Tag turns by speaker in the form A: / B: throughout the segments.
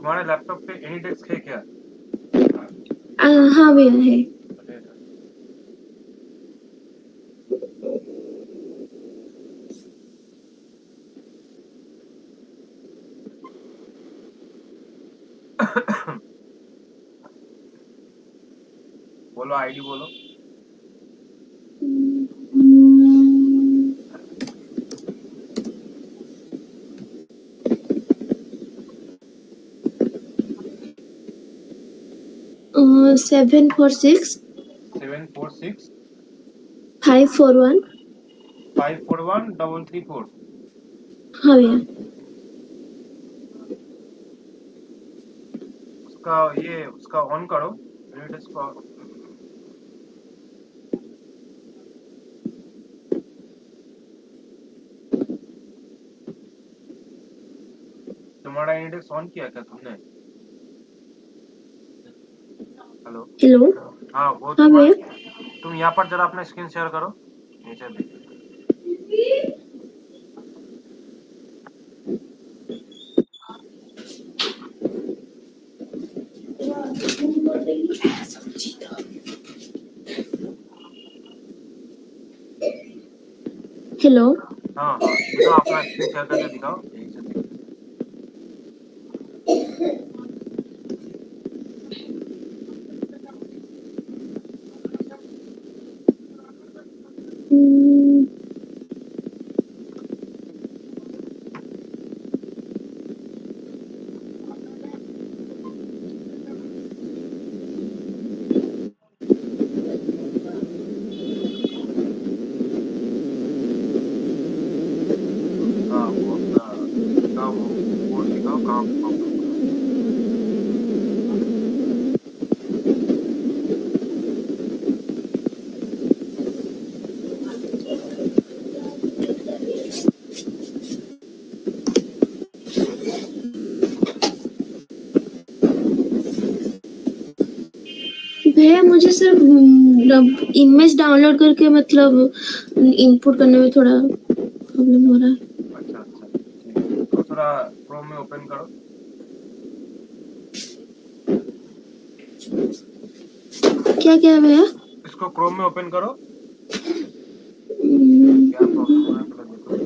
A: तुम्हारे लैपटॉप पे एनीडेस्क है क्या?
B: हाँ भैया है।
A: बोलो आईडी बोलो।
B: 746
A: 746
B: 541।
A: 541 334।
B: हाँ भैया।
A: उसका ऑन करो एनीडेस्क को। तुम्हारा एनीडेस्क ऑन किया क्या तुमने? हेलो।
B: हेलो।
A: हाँ वो
B: हाँ भैया।
A: तुम यहाँ पर जरा अपना स्क्रीन शेयर करो नीचे भी।
B: हेलो।
A: हाँ हाँ दिखाओ अपना स्क्रीन शेयर करके दिखाओ यहीं से दिखाओ। हाँ वो अपना दिखाओ वो कोड दिखाओ कहाँ प्रॉब्लम हो रहा
B: भैया मुझे सिर्फ इमेज डाउनलोड करके मतलब इनपुट करने में थोड़ा प्रॉब्लम हो रहा है।
A: है। अच्छा अच्छा ठीक है तो थोड़ा क्रोम में ओपन करो।
B: क्या क्या है भैया?
A: इसको क्रोम में ओपन करो।
B: हम्म,
A: क्या प्रॉब्लम हो रहा है पहले देखो।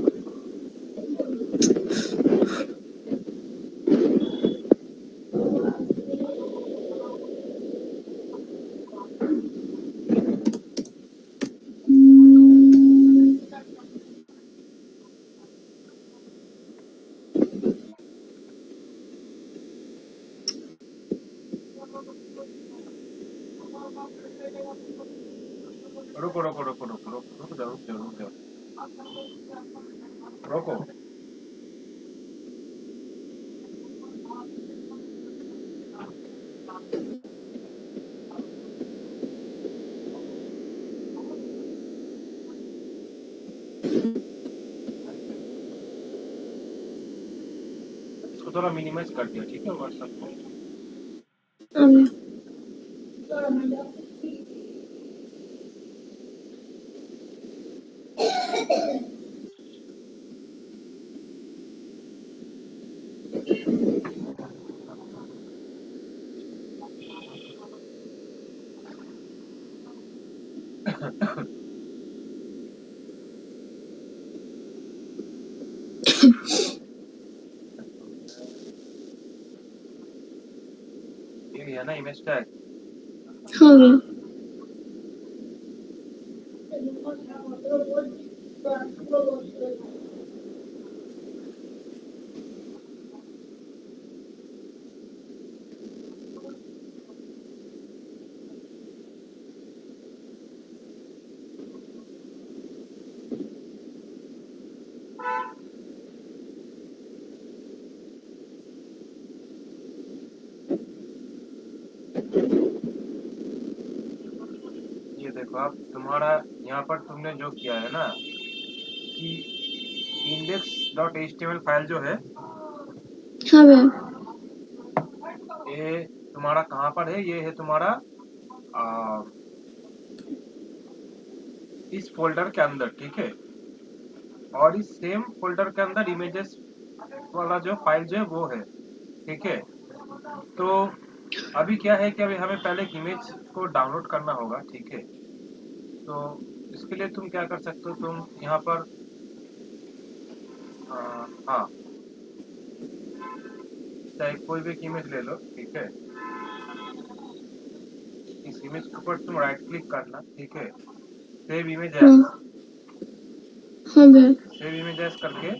A: रुको रुको रुको रुको रुको रुक जाओ रुक जाओ रुक जाओ रुको। इसको थोड़ा मिनिमाइज कर दिया ठीक है व्हाट्सएप को।
B: हाँ भैया।
A: ये है ना इमेज टैग।
B: हाँ भैया।
A: ये देखो आप तुम्हारा यहाँ पर तुमने जो किया है ना कि index.html फाइल जो है
B: हाँ भैया।
A: ये तुम्हारा कहाँ पर है? ये है तुम्हारा आ, इस फोल्डर के अंदर ठीक है। और इस सेम फोल्डर के अंदर इमेजेस वाला जो फाइल जो है वो है ठीक है। तो अभी क्या है कि अभी हमें पहले एक इमेज को डाउनलोड करना होगा, ठीक है। तो इसके लिए तुम क्या कर सकते हो, तुम यहाँ पर हाँ, चाहे कोई भी एक इमेज ले लो, ठीक है। इस इमेज के ऊपर तुम राइट क्लिक करना, ठीक है। सेव इमेज
B: हाँ
A: एज,
B: हाँ भैया।
A: सेव इमेज एज करके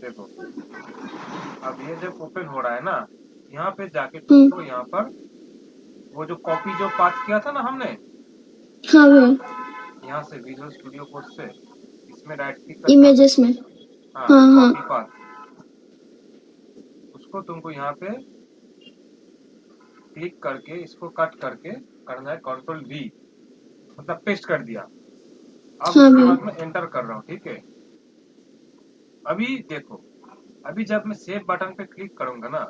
A: देखो। अब ये जब ओपन हो रहा है ना, यहाँ पे जाके तुमको यहाँ पर वो जो कॉपी जो पाथ किया था ना हमने,
B: हाँ भैया।
A: यहाँ से विजुअल स्टूडियो कोड से इसमें राइट क्लिक करना।
B: इमेजेस में।
A: हाँ,
B: हाँ हाँ।
A: कॉपी पाथ, उसको तुमको यहाँ पे क्लिक करके इसको कट करके करना है कंट्रोल वी, मतलब पेस्ट कर दिया। अब
B: हाँ
A: उसके
B: भैया।
A: बाद मैं एंटर कर रहा हूँ, ठीक है। अभी देखो, अभी जब मैं सेव बटन पे क्लिक करूंगा ना,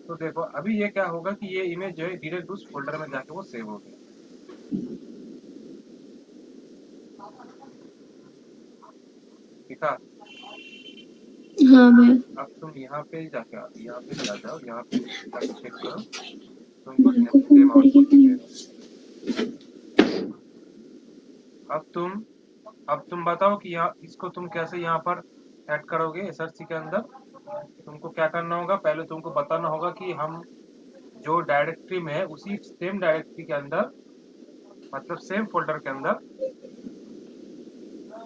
A: तो देखो अभी ये क्या होगा कि ये इमेज जो है डायरेक्ट उस फोल्डर में जाके वो सेव हो गया। ठीक है।
B: हाँ भैया।
A: अब तुम यहाँ पे जाके यहाँ पे भी आ जाओ, यहाँ पे जाके चेक करो, तुमको
B: मेरे को फोन
A: सेम
B: करेगी
A: आउटपुट
B: नहीं।
A: दिखेगा। अब तुम बताओ कि यहाँ इसको तुम कैसे यहाँ पर ऐड करोगे एसआरसी के अंदर। तुमको क्या करना होगा, पहले तुमको बताना होगा कि हम जो डायरेक्टरी में है उसी सेम डायरेक्टरी के अंदर, मतलब सेम फोल्डर के अंदर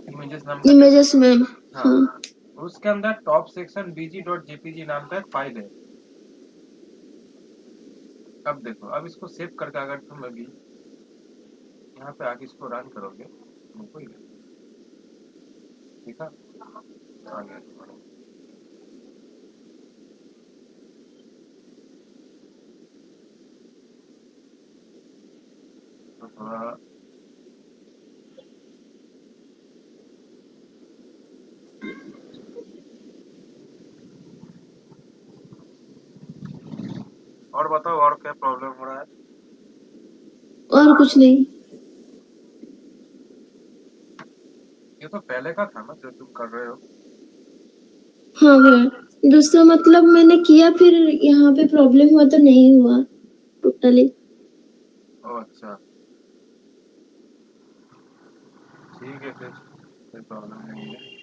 A: इमेजेस नाम का जो,
B: इमेजेस में।
A: हाँ,
B: हाँ।
A: उसके अंदर टॉप सेक्शन bg.jpg नाम का एक फाइल है। अब देखो, अब इसको सेव करके अगर तुम अभी यहाँ पे आके इसको रन करोगे, तुमको ये, ठीक है, आ गया तुम्हारा। तो थोड़ा और बताओ, और क्या प्रॉब्लम हो रहा है।
B: और कुछ नहीं।
A: ये तो पहले का था ना जो तुम कर रहे हो।
B: हाँ भैया, दूसरा मतलब मैंने किया फिर यहाँ पे प्रॉब्लम हुआ तो नहीं हुआ टोटली।
A: ओ अच्छा, ठीक है, फिर कोई प्रॉब्लम नहीं है।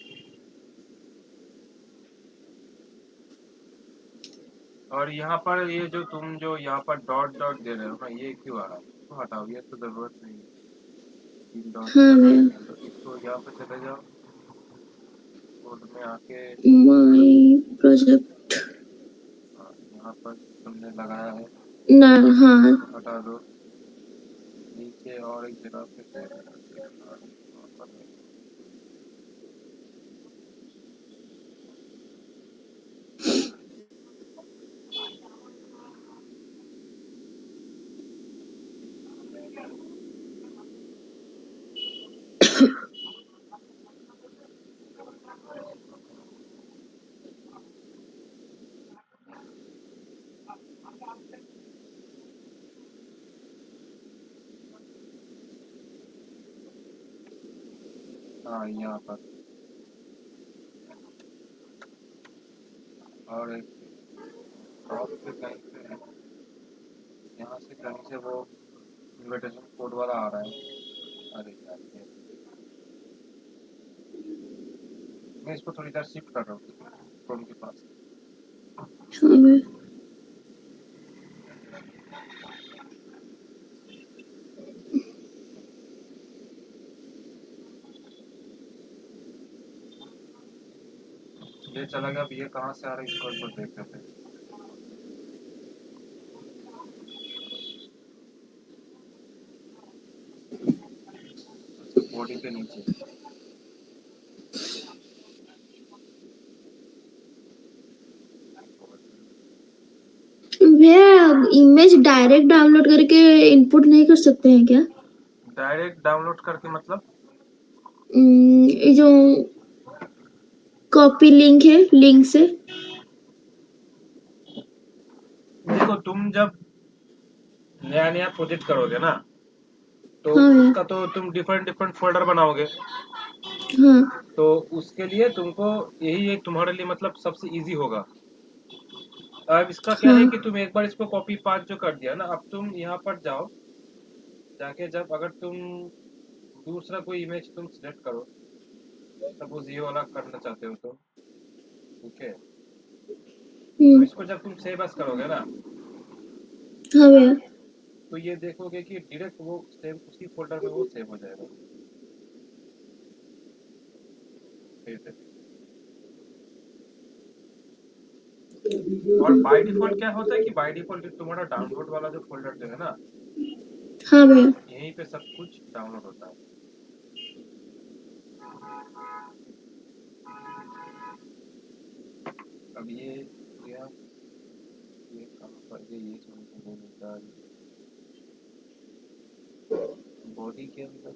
A: और यहाँ पर ये जो तुम जो यहाँ पर डॉट डॉट दे रहे हो ना, ये क्यों आ रहा है, इसको हटाओ, ये तो जरूरत नहीं है। तीन डॉट
B: हाँ
A: का,
B: भैया।
A: तो इसको यहाँ पे चले जाओ, कोड में आके
B: माय प्रोजेक्ट।
A: यहाँ पर तुमने लगाया है,
B: ना। हाँ।
A: इसको हटा दो। नीचे और एक जगह पे वहाँ पर है। हाँ, यहाँ पर और एक टॉप पे कहीं पे है, यहाँ से कहीं से वो इनविटेशन कोड वाला आ रहा है। अरे यार, मैं इसको थोड़ी देर शिफ्ट कर रहा हूँ क्रोम के पास।
B: हाँ भैया।
A: ये चला गया, अब ये कहाँ से आ रहा है इसको एक बार देख लेते हैं। अच्छा, बॉडी के नीचे।
B: भैया इमेज डायरेक्ट डाउनलोड करके इनपुट नहीं कर सकते हैं क्या?
A: डायरेक्ट डाउनलोड करके मतलब?
B: ये जो कॉपी लिंक है, लिंक से।
A: देखो, तुम जब नया नया प्रोजेक्ट करोगे ना, तो
B: हाँ भैया।
A: उसका तो तुम डिफरेंट डिफरेंट फोल्डर बनाओगे।
B: हाँ।
A: तो उसके लिए तुमको यही एक तुम्हारे लिए मतलब सबसे इजी होगा। अब इसका क्या है कि
B: हाँ।
A: तुम एक बार इसको कॉपी पास्ट जो कर दिया ना, अब तुम यहाँ पर जाओ, जाके जब अगर तुम दूसरा कोई इमेज तुम सिलेक्ट करो, सपोज ये वाला करना चाहते हो तुम, ठीक है, तो
B: हम्म।
A: इसको जब तुम सेव एज करोगे ना,
B: हाँ भैया।
A: तो ये देखोगे कि डायरेक्ट वो सेव उसी फोल्डर में वो सेव हो जाएगा। फिर से। और बाय डिफॉल्ट क्या होता है कि बाय डिफॉल्ट तुम्हारा डाउनलोड वाला जो फोल्डर जो है ना,
B: हाँ भैया।
A: यहीं पे सब कुछ डाउनलोड होता है। अब ये कहाँ पर ये जो हमको वो मिलता है बॉडी के अंदर।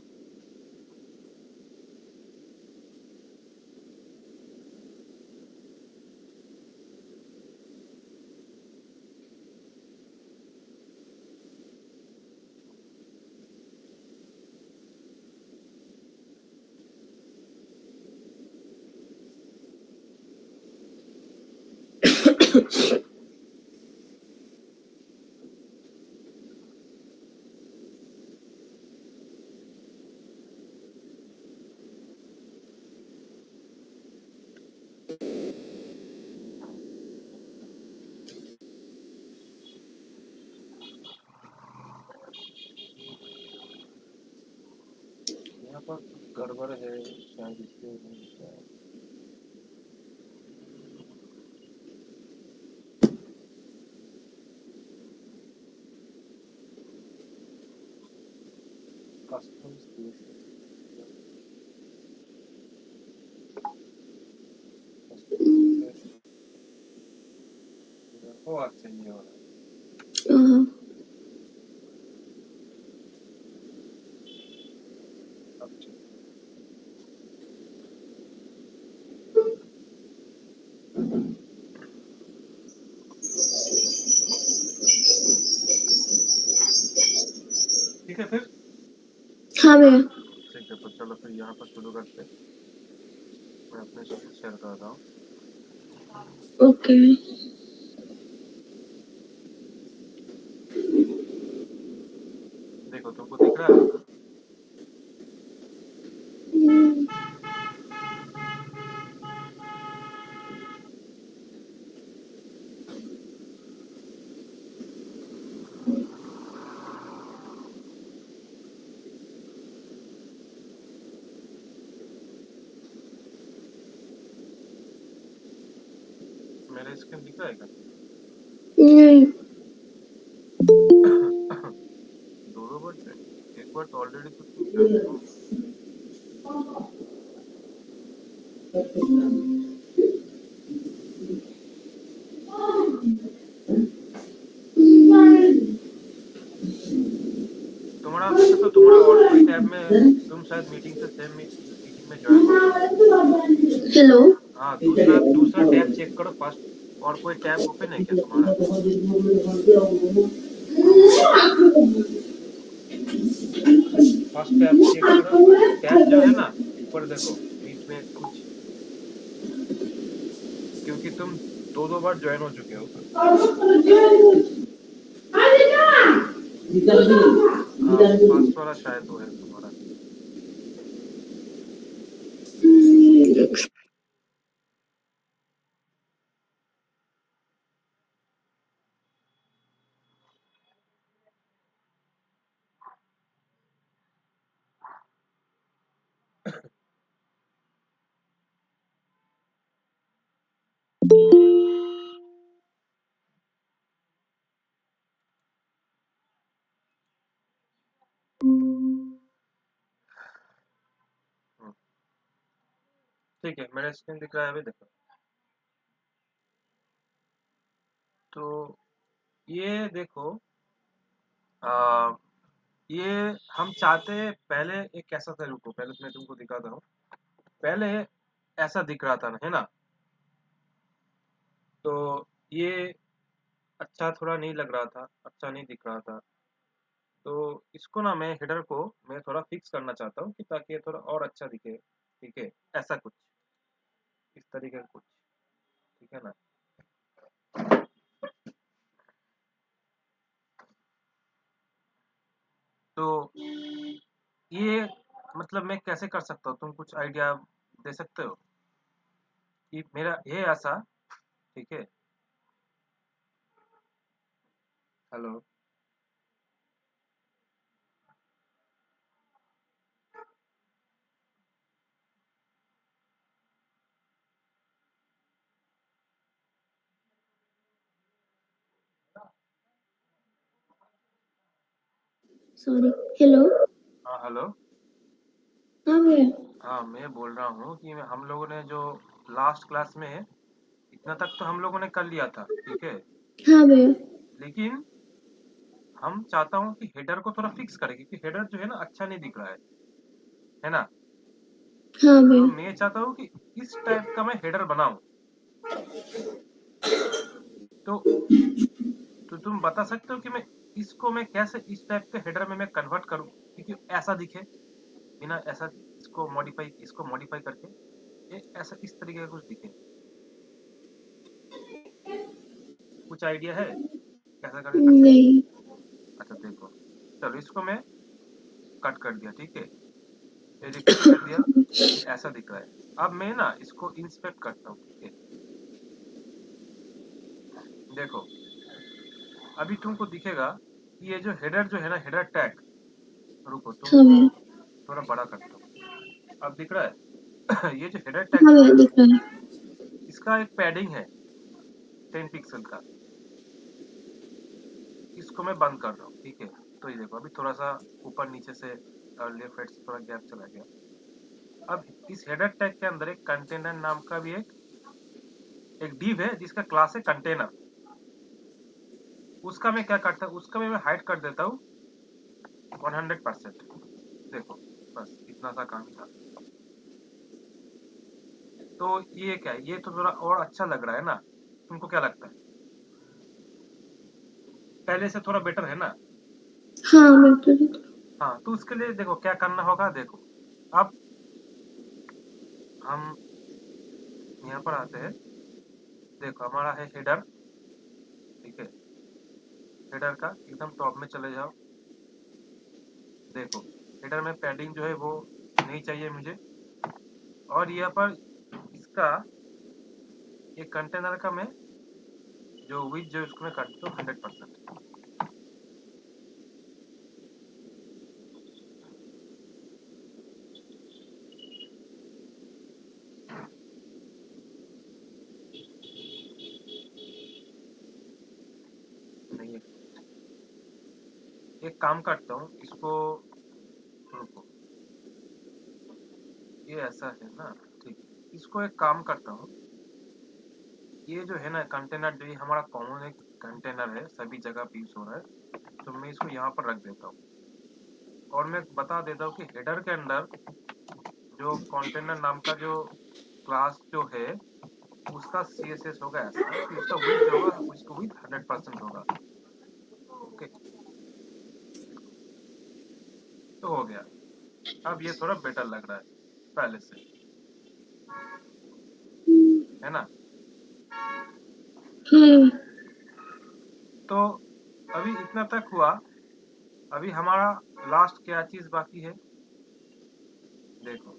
A: यहाँ पर कुछ गड़बड़ है शायद, इसलिए नहीं होता है। कस्टम ओ अच्छा ये वाला।
B: हाँ।
A: अब ठीक। ठीक है फिर।
B: हाँ भैया।
A: ठीक है, तो चलो फिर यहाँ पर शुरू करते हैं। मैं अपने स्क्रीन शेयर कर रहा हूँ।
B: ओके।
A: देखो तुमको दिख रहा है। मेरा स्क्रीन दिख रहा है क्या?
B: नहीं।
A: दो दो बार से एक बार तो ऑलरेडी तो तुम ज्वाइन हो। तुम्हारा वैसे तो तुम्हारा और कोई टैब में तुम शायद मीटिंग से सेम मीटिंग में ज्वाइन हो गए हो।
B: हेलो।
A: हाँ, दूसरा दूसरा टैब चेक करो फर्स्ट। और कोई टैब ओपन है क्या तुम्हारा? फर्स्ट टैब चेक करो, टैब जो है ना ऊपर देखो बीच में कुछ, क्योंकि तुम दो दो बार ज्वाइन हो चुके हो। हाँ, फर्स्ट वाला शायद वो है तुम्हारा। हम्म, ठीक है, मेरा स्क्रीन दिख रहा है अभी देखो। तो ये देखो, आ, ये हम चाहते हैं पहले एक कैसा था, रुको पहले मैं तुमको दिखाता हूँ। पहले ऐसा दिख रहा था ना, है ना? तो ये अच्छा थोड़ा नहीं लग रहा था, अच्छा नहीं दिख रहा था। तो इसको ना मैं हेडर को मैं थोड़ा फिक्स करना चाहता हूँ कि ताकि ये थोड़ा और अच्छा दिखे। ठीक है, ऐसा कुछ इस तरीके का कुछ। ठीक है ना? तो ये मतलब मैं कैसे कर सकता हूँ, तुम कुछ आइडिया दे सकते हो कि मेरा ये ऐसा, ठीक है। हेलो।
B: सॉरी। हेलो।
A: हाँ हेलो।
B: हाँ भैया।
A: हाँ मैं बोल रहा हूँ कि हम लोगों ने जो लास्ट क्लास में इतना तक तो हम लोगों ने कर लिया था, ठीक है।
B: हाँ भैया।
A: लेकिन हम चाहता हूँ कि हेडर को थोड़ा फिक्स करें, क्योंकि हेडर जो है ना अच्छा नहीं दिख रहा है ना।
B: हाँ
A: तो
B: भैया।
A: मैं चाहता हूँ कि इस टाइप का मैं हेडर बनाऊं। तो तुम बता सकते हो कि मैं इसको मैं कैसे इस टाइप के हेडर में मैं कन्वर्ट करूं, क्योंकि ऐसा दिखे, बिना ऐसा इसको मॉडिफाई करके ये ऐसा इस तरीके का कुछ दिखे। कुछ आइडिया है कैसा करके कर सकते
B: नहीं।
A: हैं? अच्छा देखो, चलो इसको मैं कट कर दिया, ठीक है। ये देखो कट कर दिया, ये ऐसा दिख रहा है। अब मैं ना इसको इंस्पेक्ट करता हूँ, ठीक है। देखो अभी तुमको दिखेगा कि ये जो हेडर जो है ना, हेडर टैग, रुको
B: हाँ
A: तुमको
B: भैया।
A: थोड़ा बड़ा करता हूँ। अब दिख रहा है ये जो हेडर टैग
B: हाँ
A: जो
B: भैया
A: है,
B: दिख रहा है।
A: इसका एक पैडिंग है 10 पिक्सल का। इसको मैं बंद कर रहा हूँ, ठीक है। तो ये देखो अभी थोड़ा सा ऊपर नीचे से और लेफ्ट राइट से थोड़ा गैप चला गया। अब इस हेडर टैग के अंदर एक कंटेनर नाम का भी एक डिव है जिसका क्लास है कंटेनर। उसका मैं क्या करता हूँ, उसका मैं हाइड कर देता हूँ 100%। देखो बस इतना सा काम था। तो ये क्या है, ये तो थोड़ा और अच्छा लग रहा है ना, तुमको क्या लगता है? पहले से थोड़ा बेटर है ना।
B: हाँ बिल्कुल।
A: हाँ तो उसके लिए देखो क्या करना होगा। देखो अब हम यहाँ पर आते हैं। देखो हमारा है हेडर, ठीक है। हेडर का एकदम टॉप में चले जाओ। देखो हेडर में पैडिंग जो है वो नहीं चाहिए मुझे। और यहाँ पर इसका ये कंटेनर का मैं जो विथ जो इसको मैं कर दूँ 100%। नहीं है, एक काम करता हूँ इसको, रुको ये ऐसा है ना, ठीक है। इसको एक काम करता हूँ, ये जो है ना कंटेनर, जो ये हमारा कॉमन एक कंटेनर है, सभी जगह पे यूज हो रहा है, तो मैं इसको यहाँ पर रख देता हूँ। और मैं बता देता हूँ कि हेडर के अंदर जो कंटेनर नाम का जो क्लास जो है उसका CSS होगा ऐसा कि उसका विड्थ जो होगा उसको विड्थ 100% होगा। ओके तो हो गया। अब ये थोड़ा बेटर लग रहा है पहले से, है ना।
B: हाँ।
A: तो अभी इतना तक हुआ। अभी हमारा लास्ट क्या चीज बाकी है, देखो।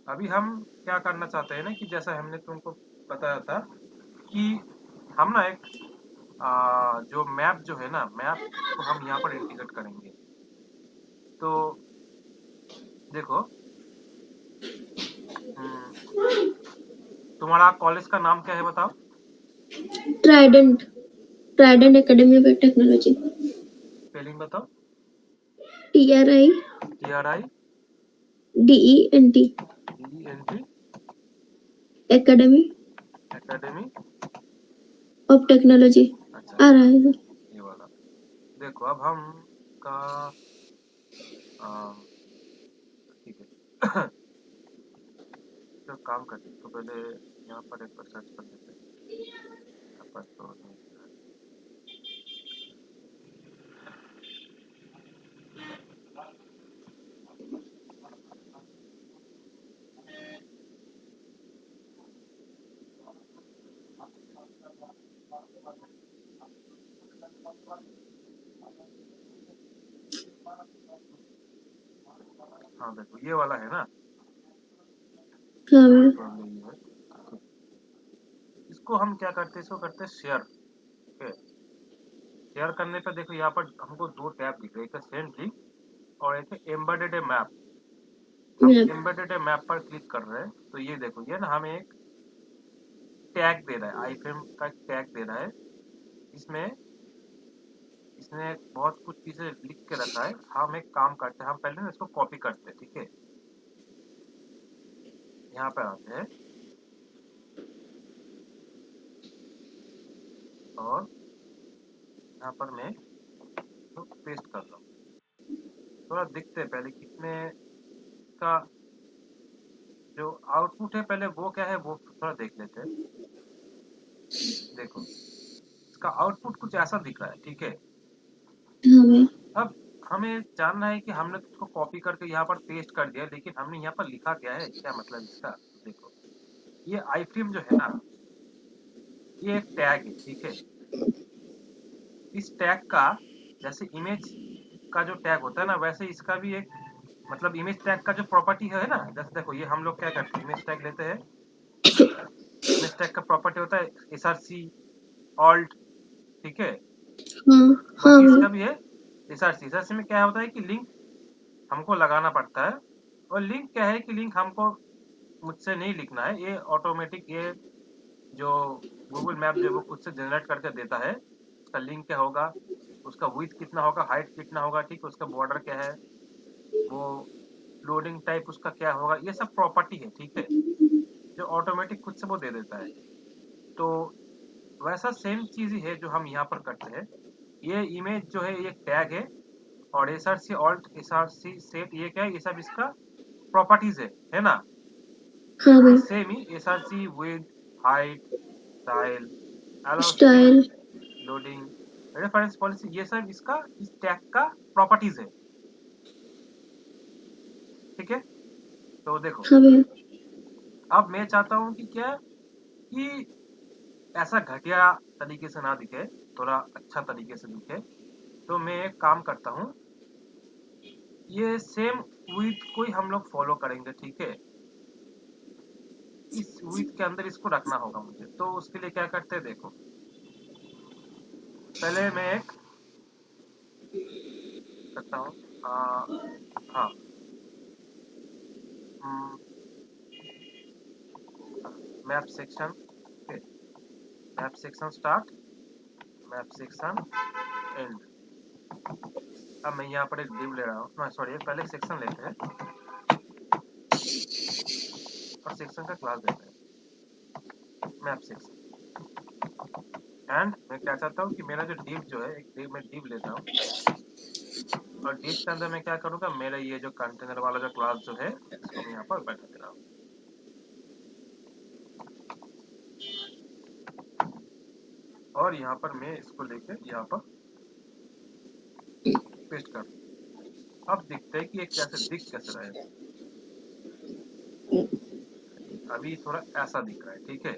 A: अभी हम क्या करना चाहते हैं ना, कि जैसा हमने तुमको बताया था कि हम ना एक जो मैप जो है ना, मैप को हम यहाँ पर इंटीग्रेट करेंगे। तो देखो तुम्हारा कॉलेज का नाम क्या है बताओ।
B: Trident. Trident academy of technology.
A: Spelling बताओ।
B: TRI
A: TRI
B: DENT
A: DENT
B: academy
A: academy.
B: Of technology.
A: अच्छा
B: आ रहा है सर।
A: ये वाला। देखो अब हम का अम, ठीक है। तो काम करते हैं, तो पहले यहाँ पर एक बार सर्च कर लेते हैं। यहाँ पर तो नहीं दिख रहा है। हाँ देखो ये वाला है ना,
B: हाँ भैया।
A: प्रॉब्लम ये है। इसको हम क्या करते हैं, इसको करते हैं शेयर। ठीक है, शेयर करने पे देखो यहाँ पर हमको दो टैब दिख रहे हैं, एक है सेंड लिंक और एक है एम्बेडेड ए मैप। हम
B: मैं
A: एम्बेडेड ए मैप पर क्लिक कर रहे हैं तो ये देखो ये ना हमें एक टैग दे रहा है, आई फ्रेम का टैग दे रहा है। इसमें इसने बहुत कुछ चीजें लिख के रखा है। हम एक काम करते हैं, हम पहले ना इसको कॉपी करते हैं। ठीक है, यहाँ पे आते हैं और यहाँ पर मैं इसको पेस्ट कर रहा हूँ। थोड़ा दिखते हैं पहले कितने का जो आउटपुट है, पहले वो क्या है वो थोड़ा देख लेते हैं। देखो इसका आउटपुट कुछ ऐसा दिख रहा है। ठीक है,
B: हाँ भैया।
A: अब हमें जानना है कि हमने तो उसको कॉपी करके यहाँ पर पेस्ट कर दिया, लेकिन हमने यहाँ पर लिखा क्या है, क्या मतलब इसका। देखो ये आई फ्रेम जो है ना, ये एक टैग है। ठीक है, इस टैग का जैसे इमेज का जो टैग होता है ना, वैसे इसका भी एक मतलब इमेज टैग का जो प्रॉपर्टी है ना, जैसे देखो ये हम लोग क्या करते हैं, इमेज टैग लेते हैं। इमेज टैग का प्रॉपर्टी होता है एसआरसी ऑल्ट। ठीक है,
B: हाँ हाँ
A: बाकी
B: भैया।
A: इसका भी है एसआरसी। एसआरसी में क्या होता है कि लिंक हमको लगाना पड़ता है, और लिंक क्या है कि लिंक हमको मुझसे नहीं लिखना है, ये ऑटोमेटिक ये जो गूगल मैप जो है वो खुद से जनरेट करके देता है। उसका लिंक क्या होगा, उसका विड्थ कितना होगा, हाइट कितना होगा, ठीक है, उसका बॉर्डर क्या है, वो लोडिंग टाइप उसका क्या होगा, ये सब प्रॉपर्टी है। ठीक है, जो ऑटोमेटिक खुद से वो दे देता है। तो वैसा सेम चीज ही है जो हम यहाँ पर करते हैं। ये इमेज जो है ये टैग है, और S R C alt S R C set ये क्या है, ये सब इसका प्रॉपर्टीज है ना।
B: हाँ भैया।
A: सेम ही S R C with height style allow
B: style.
A: Space loading reference policy, ये सब इसका इस टैग का प्रॉपर्टीज है। ठीक है, तो देखो
B: हाँ भैया।
A: अब मैं चाहता हूँ कि क्या कि ऐसा घटिया तरीके से ना दिखे, थोड़ा अच्छा तरीके से दिखे। तो मैं एक काम करता हूँ, ये सेम विथ को ही हम लोग फॉलो करेंगे। ठीक है, इस विथ के अंदर इसको रखना होगा मुझे, तो उसके लिए क्या करते हैं देखो, पहले मैं एक करता हूँ। हाँ, map section. Map section start, map section and. अब मैं यहाँ पर एक डिव ले रहा हूँ, सॉरी पहले एक सेक्शन लेते हैं और सेक्शन का क्लास देते हैं मैप सेक्शन। एंड मैं क्या चाहता हूँ कि मेरा जो डिव जो है, एक डिव मैं डिव लेता हूँ, और डिव के अंदर मैं क्या करूँगा, मेरा ये जो कंटेनर वाला जो क्लास जो है इसको मैं यहाँ पर बैठा दे रहा हूँ। और यहाँ पर मैं इसको लेके यहाँ पर पेस्ट कर दूँ। अब दिखता है कि ये कैसे दिख कैसे रहा है। अभी थोड़ा ऐसा दिख रहा है। ठीक है,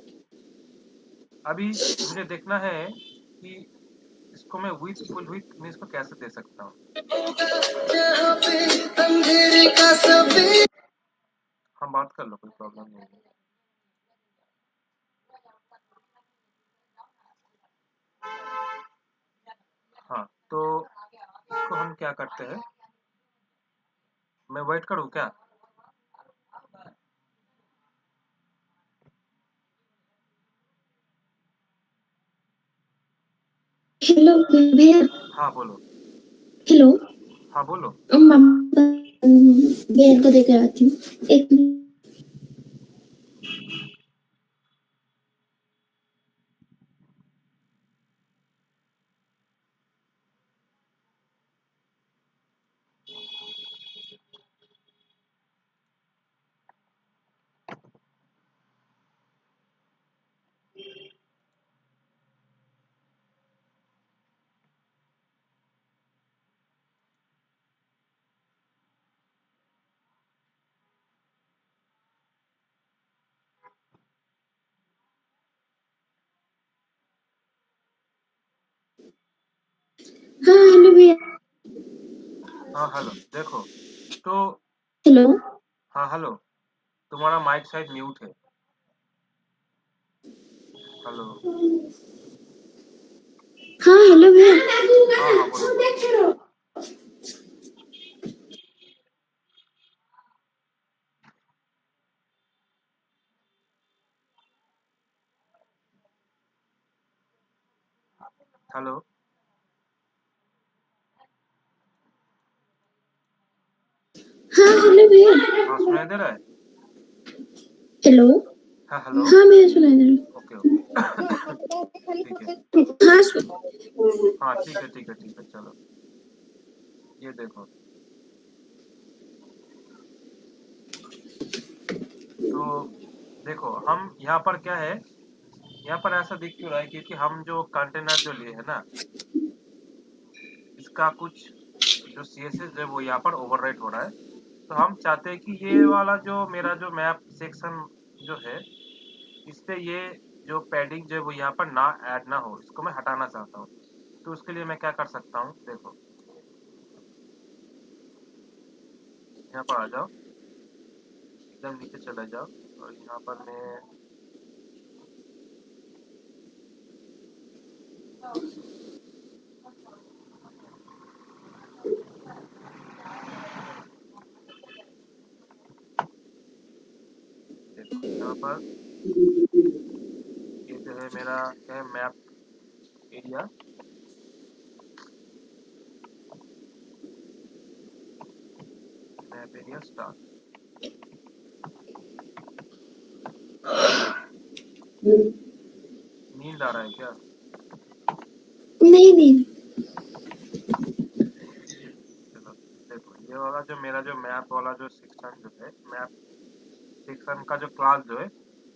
A: अभी मुझे देखना है कि इसको मैं विथ फुल विथ में इसको कैसे दे सकता हूँ। हम बात कर लो, कोई प्रॉब्लम नहीं है। हाँ, तो इसको हम क्या करते हैं, मैं वेट करूँ क्या।
B: हेलो भैया।
A: हाँ बोलो।
B: हेलो।
A: हाँ बोलो।
B: मम्मा बहन को देकर आती हूँ, एक मिनट। हाँ हेलो भैया।
A: हाँ हेलो, देखो तो
B: हेलो।
A: हाँ हेलो, तुम्हारा माइक शायद म्यूट है। हेलो।
B: हाँ हेलो भैया।
A: हाँ हाँ, बोलो बोलो। हेलो।
B: हाँ हेलो भैया।
A: हाँ, सुनाई दे रहा है?
B: हेलो।
A: हाँ हेलो।
B: हाँ भैया सुनाई दे
A: ओके ओके। ठीक है।
B: रहा। हाँ
A: हाँ ठीक है ठीक है ठीक है, चलो ये देखो। तो देखो हम यहाँ पर क्या है, यहाँ पर ऐसा दिख क्यों रहा है, क्योंकि हम जो कंटेनर जो लिए है ना, इसका कुछ जो CSS है वो यहाँ पर ओवरराइट हो रहा है। तो हम चाहते हैं कि ये वाला जो मेरा जो मैप सेक्शन जो है, इस पे ये जो पैडिंग जो है वो यहाँ पर ना ऐड ना हो, इसको मैं हटाना चाहता हूँ। तो उसके लिए मैं क्या कर सकता हूँ, देखो यहाँ पर आ जाओ, एकदम नीचे चले जाओ, और यहाँ पर मैं देखो यहाँ पर ये जो है मेरा क्या है, map area. Map area start. नींद आ रहा है क्या?
B: नहीं नहीं।
A: चलो देखो, ये वाला जो मेरा जो मैप वाला जो सेक्शन जो है, मैप सेक्शन का जो क्लास जो है,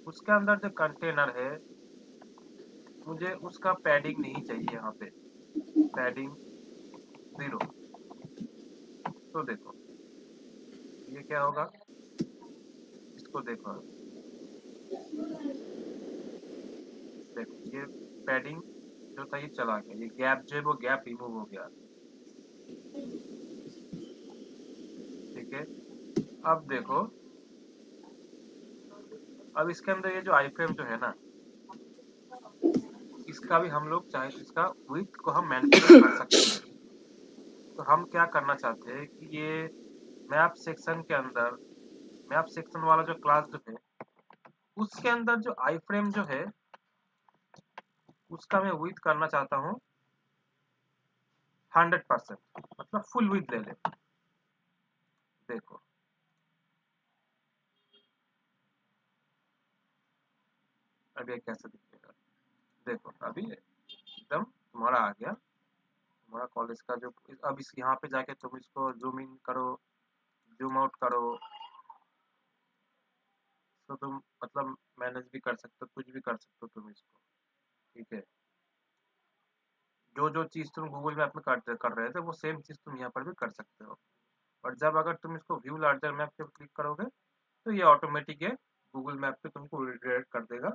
A: उसके अंदर जो कंटेनर है, मुझे उसका पैडिंग नहीं चाहिए यहाँ पे, पैडिंग 0। तो देखो ये क्या होगा, इसको देखो, देखो ये पैडिंग जो था ये चला गया, ये गैप जो है वो गैप रिमूव हो गया। ठीक है। अब देखो, अब इसके अंदर ये जो आई फ्रेम जो है ना, इसका भी हम लोग चाहे तो इसका विड्थ को हम मैनिपुलेट कर सकते हैं। तो हम क्या करना चाहते हैं कि ये मैप सेक्शन के अंदर, मैप सेक्शन वाला जो क्लास जो है, उसके अंदर जो आई फ्रेम जो है, उसका मैं विड्थ करना चाहता हूँ 100%, मतलब फुल विड्थ ले ले। देखो अब ये कैसे दिखेगा, देखो अभी एकदम तुम्हारा आ गया, तुम्हारा कॉलेज का जो, अब इस यहाँ पे जाके तुम इसको जूम इन करो, जूम आउट करो, तो तुम मतलब मैनेज भी कर सकते हो, कुछ भी कर सकते हो तुम इसको। ठीक है। जो जो चीज़ तुम गूगल मैप में कर रहे थे, वो सेम चीज़ तुम यहाँ पर भी कर सकते हो। और जब अगर तुम इसको व्यू लार्जर मैप पे क्लिक करोगे, तो ये ऑटोमेटिक है गूगल मैप पे तुमको रिडायरेक्ट कर देगा,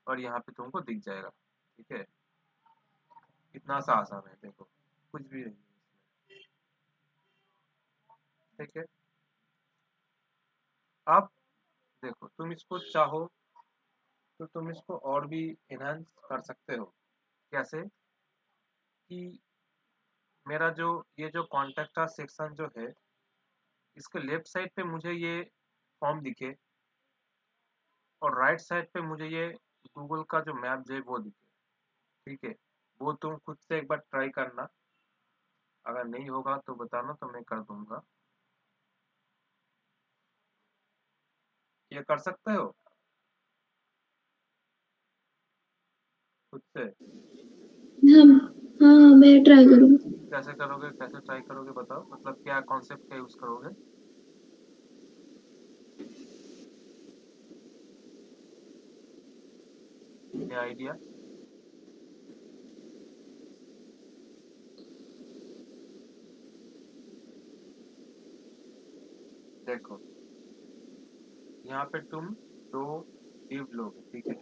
A: और यहाँ पे तुमको दिख जाएगा। ठीक है। इतना सा आसान है, देखो कुछ भी नहीं है इसमें। ठीक है। अब देखो, तुम इसको चाहो तो तुम इसको और भी एनहांस कर सकते हो। कैसे कि मेरा जो ये जो कॉन्टेक्ट का सेक्शन जो है, इसके लेफ्ट साइड पे मुझे ये फॉर्म दिखे, और राइट साइड पे मुझे ये गूगल का जो मैप जो है वो दिखे। ठीक है। वो तुम खुद से एक बार ट्राई करना, अगर नहीं होगा तो बताना, तो मैं कर दूंगा। ये कर सकते हो खुद से?
B: हाँ हाँ मैं ट्राई करूँगी।
A: कैसे करोगे, कैसे ट्राई करोगे बताओ, मतलब क्या कॉन्सेप्ट का यूज करोगे? क्या आइडिया? देखो यहाँ पे तुम दो डिव लोगे, ठीक है,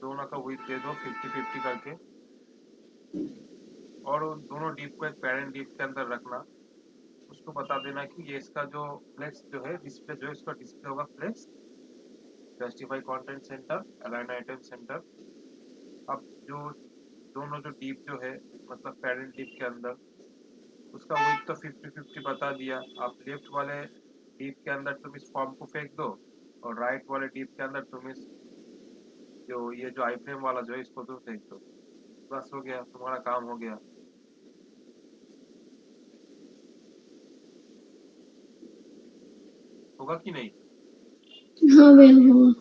A: दोनों का विड्थ दे दो 50-50 करके, और उन दोनों डिव को एक पेरेंट डिव के अंदर रखना। उसको बता देना कि ये इसका जो फ्लेक्स जो है, डिस्प्ले जो है इसका डिस्प्ले होगा flex, justify content center, align item center. अब जो दोनों जो डीप जो है, मतलब पैरेंट डीप के अंदर, उसका विड्थ तो 50-50 बता दिया। आप लेफ्ट वाले डीप के अंदर तुम इस फॉर्म को फेंक दो, और राइट वाले डीप के अंदर तुम इस जो ये जो आई फ्रेम वाला जो है इसको तुम फेंक दो। बस हो गया, तुम्हारा काम हो गया। होगा कि नहीं?
B: हाँ भैया होगा।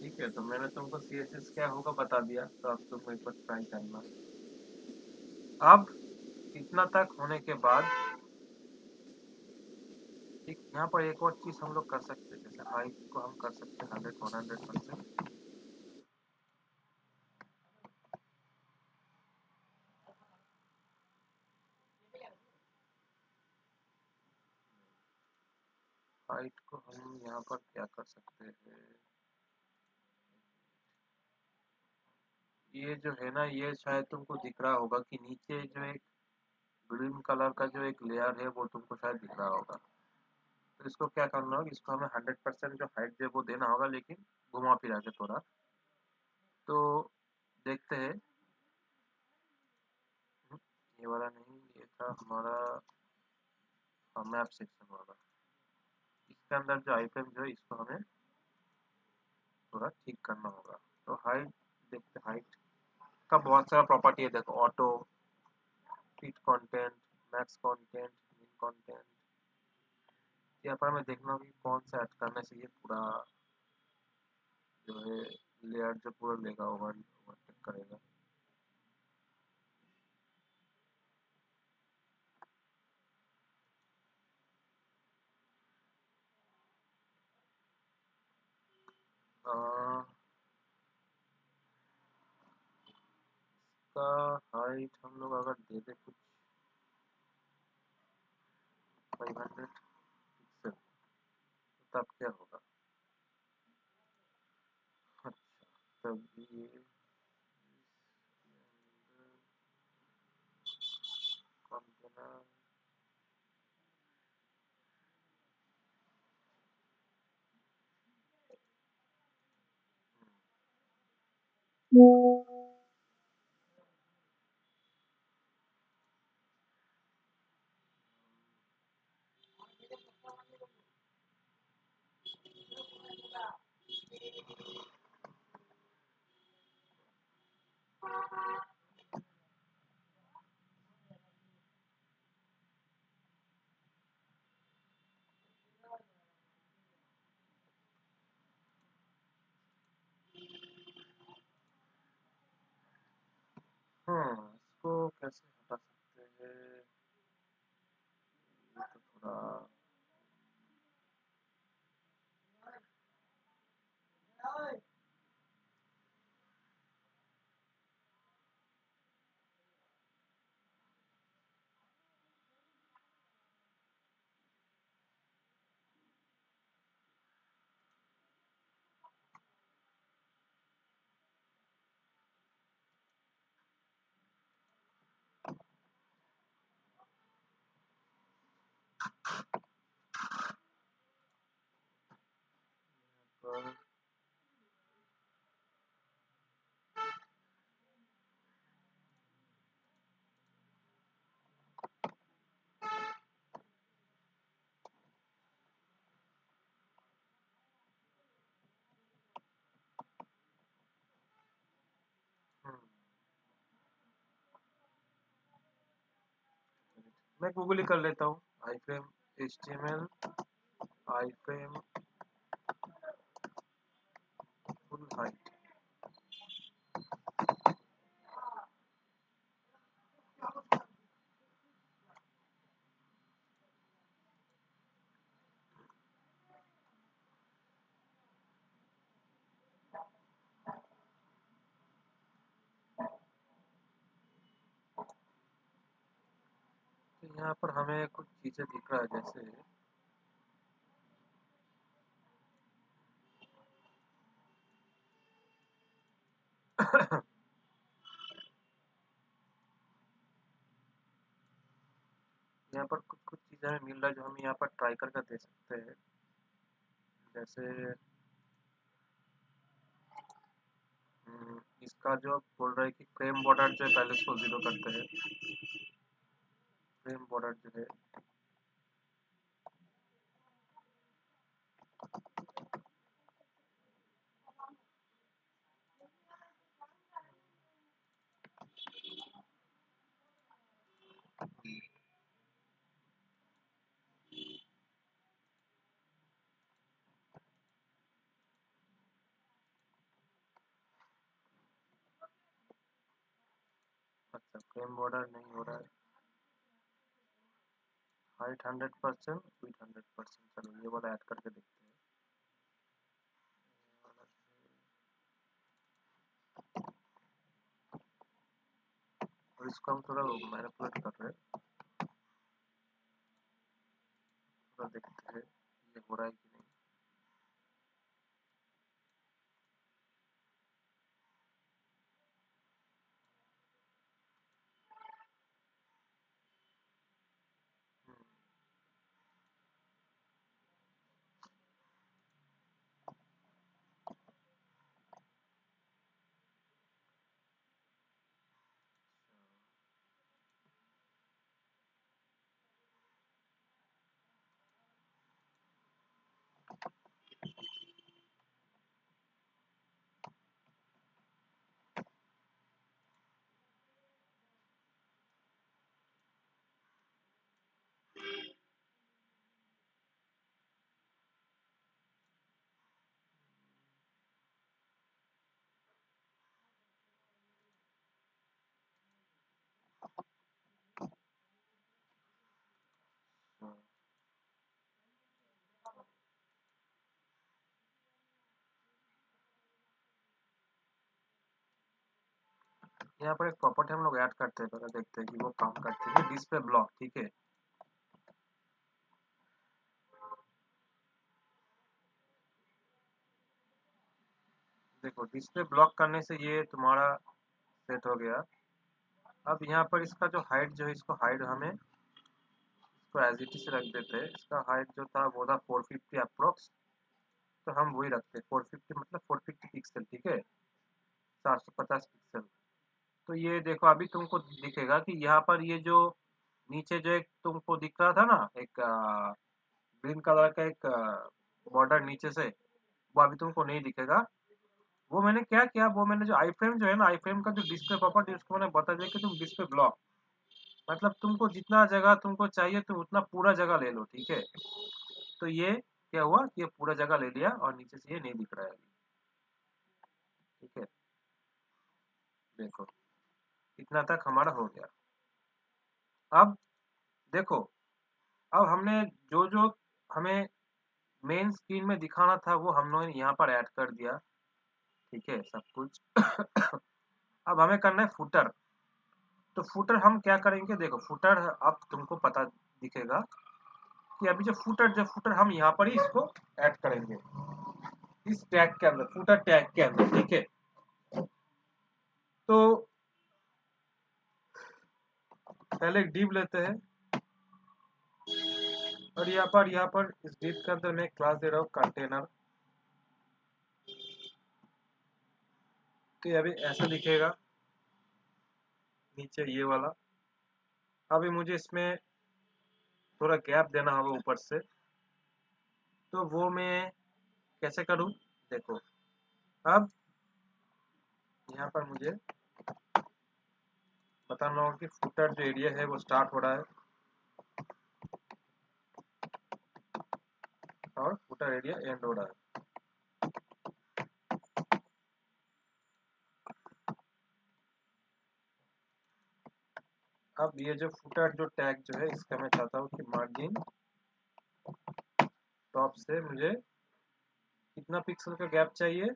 A: ठीक है, तो मैंने तुमको CSS क्या होगा बता दिया, तो अब तुम एक बार ट्राई करना। अब इतना तक होने के बाद एक यहाँ पर एक और चीज हम लोग कर सकते हैं, जैसे हाइट को हम कर सकते हैं 100-100%। हाइट को हम यहाँ पर क्या कर सकते हैं, ये जो है ना, ये शायद तुमको दिख रहा होगा कि नीचे जो एक ग्रीन कलर का जो एक लेयर है वो तुमको शायद दिख रहा होगा। तो इसको क्या करना होगा, इसको हमें 100% जो हाइट है वो देना होगा, लेकिन घुमा फिरा के थोड़ा। तो देखते हैं। ये वाला नहीं, ये था हमारा मैप सेक्शन वाला। इसके अंदर जो आइटम जो है इसको हमें थोड़ा ठीक करना होगा। तो हाइट देखते, हाइट का बहुत सारा प्रॉपर्टी है, देखो auto, fit content, max content, मिन कंटेंट। यहाँ पर हमें देखना होगा कि कौन सा ऐड करने से ये पूरा जो है लेयर जो पूरा लेगा ओवरटेक करेगा। इसका हाइट हम लोग अगर दे दे कुछ 500 पिक्सल, तब क्या होगा? अच्छा, तब ये कंटेनर। इसको कैसे हटा सकते हैं? ये तो थोड़ा पर। हम्म, मैं गूगल ही कर लेता हूँ। आई फ्रेम HTML, आई फ्रेम फुल हाइट। तो यहाँ पर हमें कुछ चीजें दिख रहा है, जैसे यहाँ पर कुछ कुछ चीज़ें हमें मिल रहा है जो हम यहाँ पर ट्राई करके दे सकते हैं। जैसे इसका जो बोल रहा है कि फ्रेम बॉर्डर जो है पहले इसको 0 करते हैं। फ्रेम बॉर्डर जो है अच्छा फ्रेम बॉर्डर नहीं हो रहा है। Height 100%, width 100%। चलो ये वाला ऐड करके देखते हैं। और इसको हम थोड़ा मैनिपुलेट कर रहे हैं, थोड़ा देखते हैं ये हो रहा है कि नहीं। हाँ। यहाँ पर एक प्रॉपर्टी हम लोग ऐड करते हैं, पहले देखते हैं कि वो काम करती है। डिस्प्ले ब्लॉक, ठीक है। देखो डिस्प्ले ब्लॉक करने से ये तुम्हारा सेट हो गया। अब यहाँ पर इसका जो हाइट जो है, इसको हाइट हमें इसको एज इट इज रख देते हैं। इसका हाइट जो था वो था 450 अप्रोक्स, तो हम वही रखते हैं 450, मतलब 450 पिक्सल, ठीक है। 450 पिक्सल। तो ये देखो अभी तुमको दिखेगा कि यहाँ पर ये जो नीचे जो एक तुमको दिख रहा था ना, एक ग्रीन कलर का एक बॉर्डर नीचे से, वो अभी तुमको नहीं दिखेगा। वो मैंने क्या किया, वो मैंने जो आई फ्रेम जो है ना, आई फ्रेम का जो डिस्प्ले प्रॉपर्टी, उसको मैंने बता दिया कि तुम डिस्प्ले ब्लॉक, मतलब तुमको जितना जगह तुमको चाहिए तुम उतना पूरा जगह ले लो, ठीक है। तो ये क्या हुआ कि ये पूरा जगह ले लिया और नीचे से ये नहीं दिख रहा है अभी, ठीक है। देखो इतना तक हमारा हो गया। अब देखो, अब हमने जो जो हमें मेन स्क्रीन में दिखाना था वो हम लोगों ने यहाँ पर ऐड कर दिया, ठीक है सब कुछ। अब हमें करना है फुटर। तो फुटर हम क्या करेंगे, देखो फुटर अब तुमको पता दिखेगा कि अभी जो फुटर हम यहाँ पर ही इसको ऐड करेंगे, इस टैग के अंदर, फुटर टैग के अंदर, ठीक है। तो पहले एक डिव लेते हैं, और यहाँ पर इस डिव के अंदर मैं क्लास दे रहा हूँ कंटेनर। तो ये अभी ऐसा दिखेगा नीचे ये वाला। अभी मुझे इसमें थोड़ा गैप देना होगा ऊपर से, तो वो मैं कैसे करूँ, देखो। अब यहाँ पर मुझे बताना होगा कि फुटर जो एरिया है वो स्टार्ट हो रहा है और फुटर एरिया एंड हो रहा है। अब ये जो फुटर जो टैग जो है, इसका मैं चाहता हूँ कि मार्जिन टॉप से मुझे कितना पिक्सल का गैप चाहिए।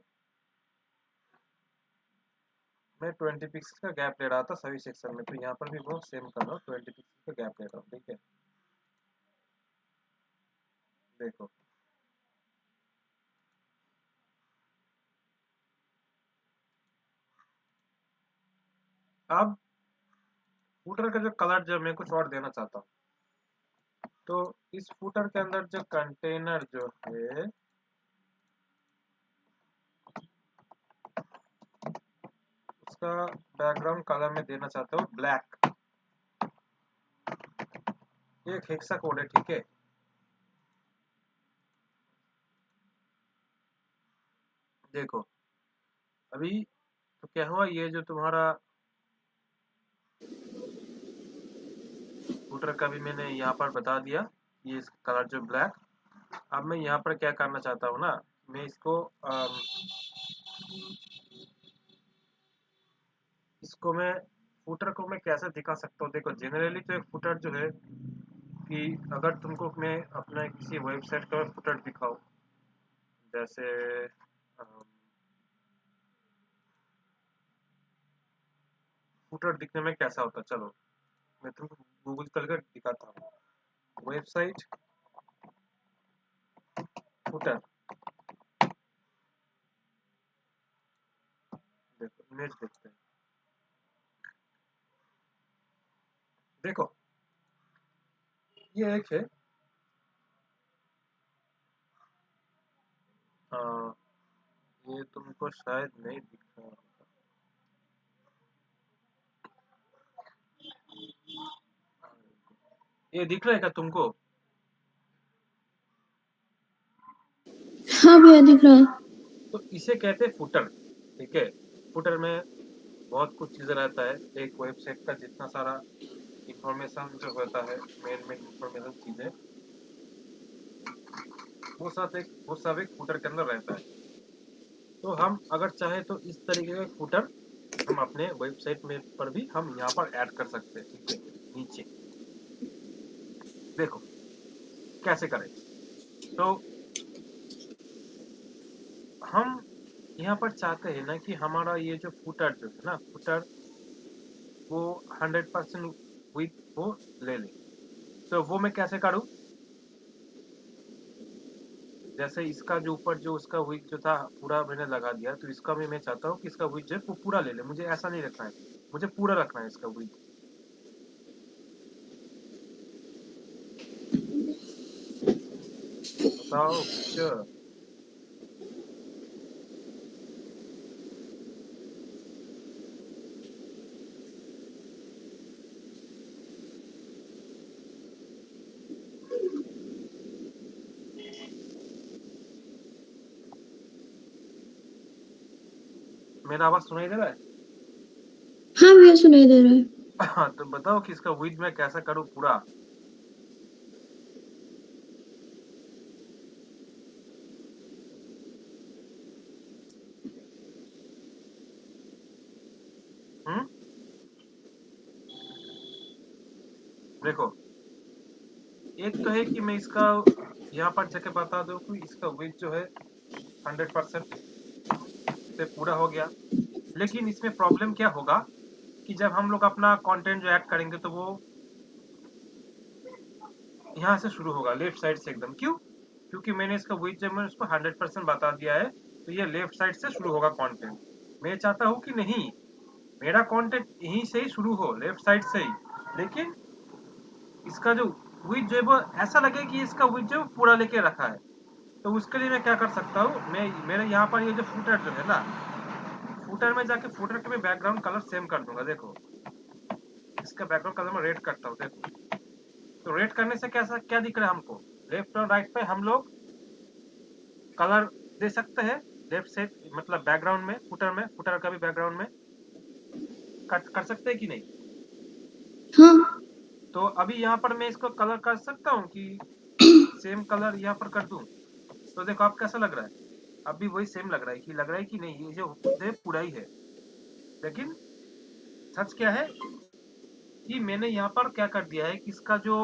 A: मैं 20 पिक्सल का गैप ले रहा था सभी सेक्शन में, तो यहाँ पर भी वो सेम कर रहा हूँ, 20 पिक्सल का गैप ले रहा हूँ, ठीक है। देखो अब फुटर का जो कलर जो मैं कुछ और देना चाहता हूँ, तो इस फुटर के अंदर जो कंटेनर जो है उसका बैकग्राउंड कलर में देना चाहता हूँ ब्लैक। ये एक हेक्सा कोड है, ठीक है। देखो अभी तो क्या हुआ, ये जो तुम्हारा फुटर का भी मैंने यहाँ पर बता दिया, ये इसका कलर जो ब्लैक। अब मैं यहाँ पर क्या करना चाहता हूँ ना, मैं इसको मैं फुटर को मैं कैसे दिखा सकता हूँ। देखो जनरली तो एक फुटर जो है कि अगर तुमको मैं अपना किसी वेबसाइट का फुटर दिखाऊं, जैसे फुटर दिखने में कैसा होता है, चलो मैं तुमको गूगल करके दिखाता हूँ। वेबसाइट फुटर, देखो इमेज देखते हैं। देखो ये एक है, आ, ये तुमको शायद नहीं दिख रहा होगा। ये दिख रहा है क्या तुमको?
B: हाँ भैया दिख रहा है।
A: तो इसे कहते हैं फुटर, ठीक है। फुटर में बहुत कुछ चीजें रहता है, एक वेबसाइट का जितना सारा इंफॉर्मेशन जो होता है, मेन मेन इंफॉर्मेशन चीजें, वो सब एक फुटर के अंदर रहता है। तो हम अगर चाहे तो इस तरीके का फुटर हम अपने वेबसाइट में पर भी हम यहाँ पर ऐड कर सकते हैं, ठीक है। नीचे देखो कैसे करें। तो हम यहाँ पर चाहते हैं ना कि हमारा ये जो फुटर जो है ना, फुटर वो 100% विथ वो ले ले। तो वो मैं कैसे करूँ, जैसे इसका जो ऊपर जो उसका विथ जो था पूरा मैंने लगा दिया, तो इसका भी मैं चाहता हूँ कि इसका विथ जो है वो पूरा ले ले। मुझे ऐसा नहीं रखना है, मुझे पूरा रखना है इसका विथ। बताओ पिक्चर। मेरा आवाज सुनाई दे रहा है?
B: हाँ भैया सुनाई दे रहा है।
A: हाँ तो बताओ कि इसका विथ मैं कैसा करूँ पूरा। हम्म, देखो एक तो है कि मैं इसका यहाँ पर जाके बता दूं कि इसका विथ जो है 100% से पूरा हो गया। लेकिन इसमें प्रॉब्लम क्या होगा कि जब हम लोग अपना कंटेंट जो ऐड करेंगे तो वो यहाँ से शुरू होगा, लेफ्ट साइड से एकदम। क्यों? क्योंकि मैंने इसका विथ जब मैंने उसको 100% बता दिया है, तो ये लेफ्ट साइड से शुरू होगा कंटेंट। मैं चाहता हूँ कि नहीं, मेरा कंटेंट यहीं से ही शुरू हो, लेफ्ट साइड से ही। लेकिन इसका जो विथ जो है वो ऐसा लगे कि इसका विथ जो है वो पूरा लेके रखा है। तो उसके लिए मैं क्या कर सकता हूँ, मैं मेरे यहाँ पर ये जो फुटर जो है ना, फुटर में जाके फुटर के मैं बैकग्राउंड कलर सेम कर दूंगा। देखो इसका बैकग्राउंड कलर मैं रेड करता हूँ, देखो। तो रेड करने से कैसा क्या दिख रहा है हमको, लेफ्ट और राइट पे हम लोग कलर दे सकते हैं। लेफ्ट से मतलब बैकग्राउंड में, फुटर का भी बैकग्राउंड में कर सकते हैं कि नहीं।
B: हाँ
A: तो अभी यहाँ पर मैं इसको कलर कर सकता हूँ कि सेम कलर यहाँ पर कर दूं। तो देखो आप कैसा लग रहा है, अब भी वही सेम लग रहा है, कि लग रहा है कि नहीं ये जो है पूरा ही है। लेकिन सच क्या है कि मैंने यहाँ पर क्या कर दिया है कि इसका जो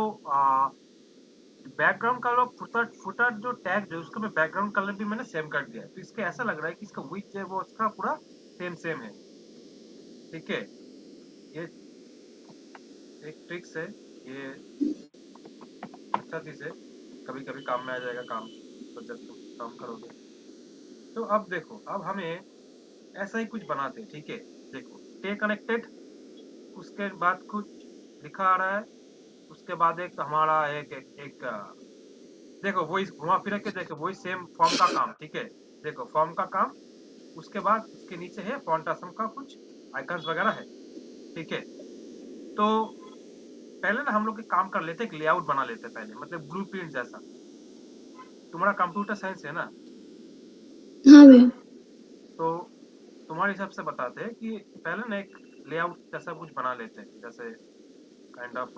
A: बैकग्राउंड कलर, फुटर फुटर जो टैग जो है उसका मैं बैकग्राउंड कलर भी मैंने सेम कर दिया है। तो इसके ऐसा लग रहा है कि इसका विड्थ जो है वो उसका पूरा सेम सेम है, ठीक है। ये एक ट्रिक्स है, ये अच्छा चीज है, कभी कभी काम में आ जाएगा काम, तो जब तुम काम करोगे। तो अब देखो, अब हमें ऐसा ही कुछ बनाते हैं, ठीक है। देखो स्टे कनेक्टेड, उसके बाद कुछ लिखा आ रहा है, उसके बाद एक हमारा एक देखो वो इस घुमा फिरा के देखो वही सेम फॉर्म का काम, ठीक है। देखो फॉर्म का काम, उसके बाद उसके नीचे है फॉन्टासम का कुछ आइकन्स वगैरह है, ठीक है। तो पहले ना हम लोग एक काम कर लेते, एक लेआउट बना लेते पहले, मतलब ब्लूप्रिंट जैसा। तुम्हारा कंप्यूटर साइंस है ना,
B: हाँ भैया।
A: तो तुम्हारे हिसाब से बताते हैं कि पहले ना एक लेआउट जैसा कुछ बना लेते हैं, जैसे काइंड ऑफ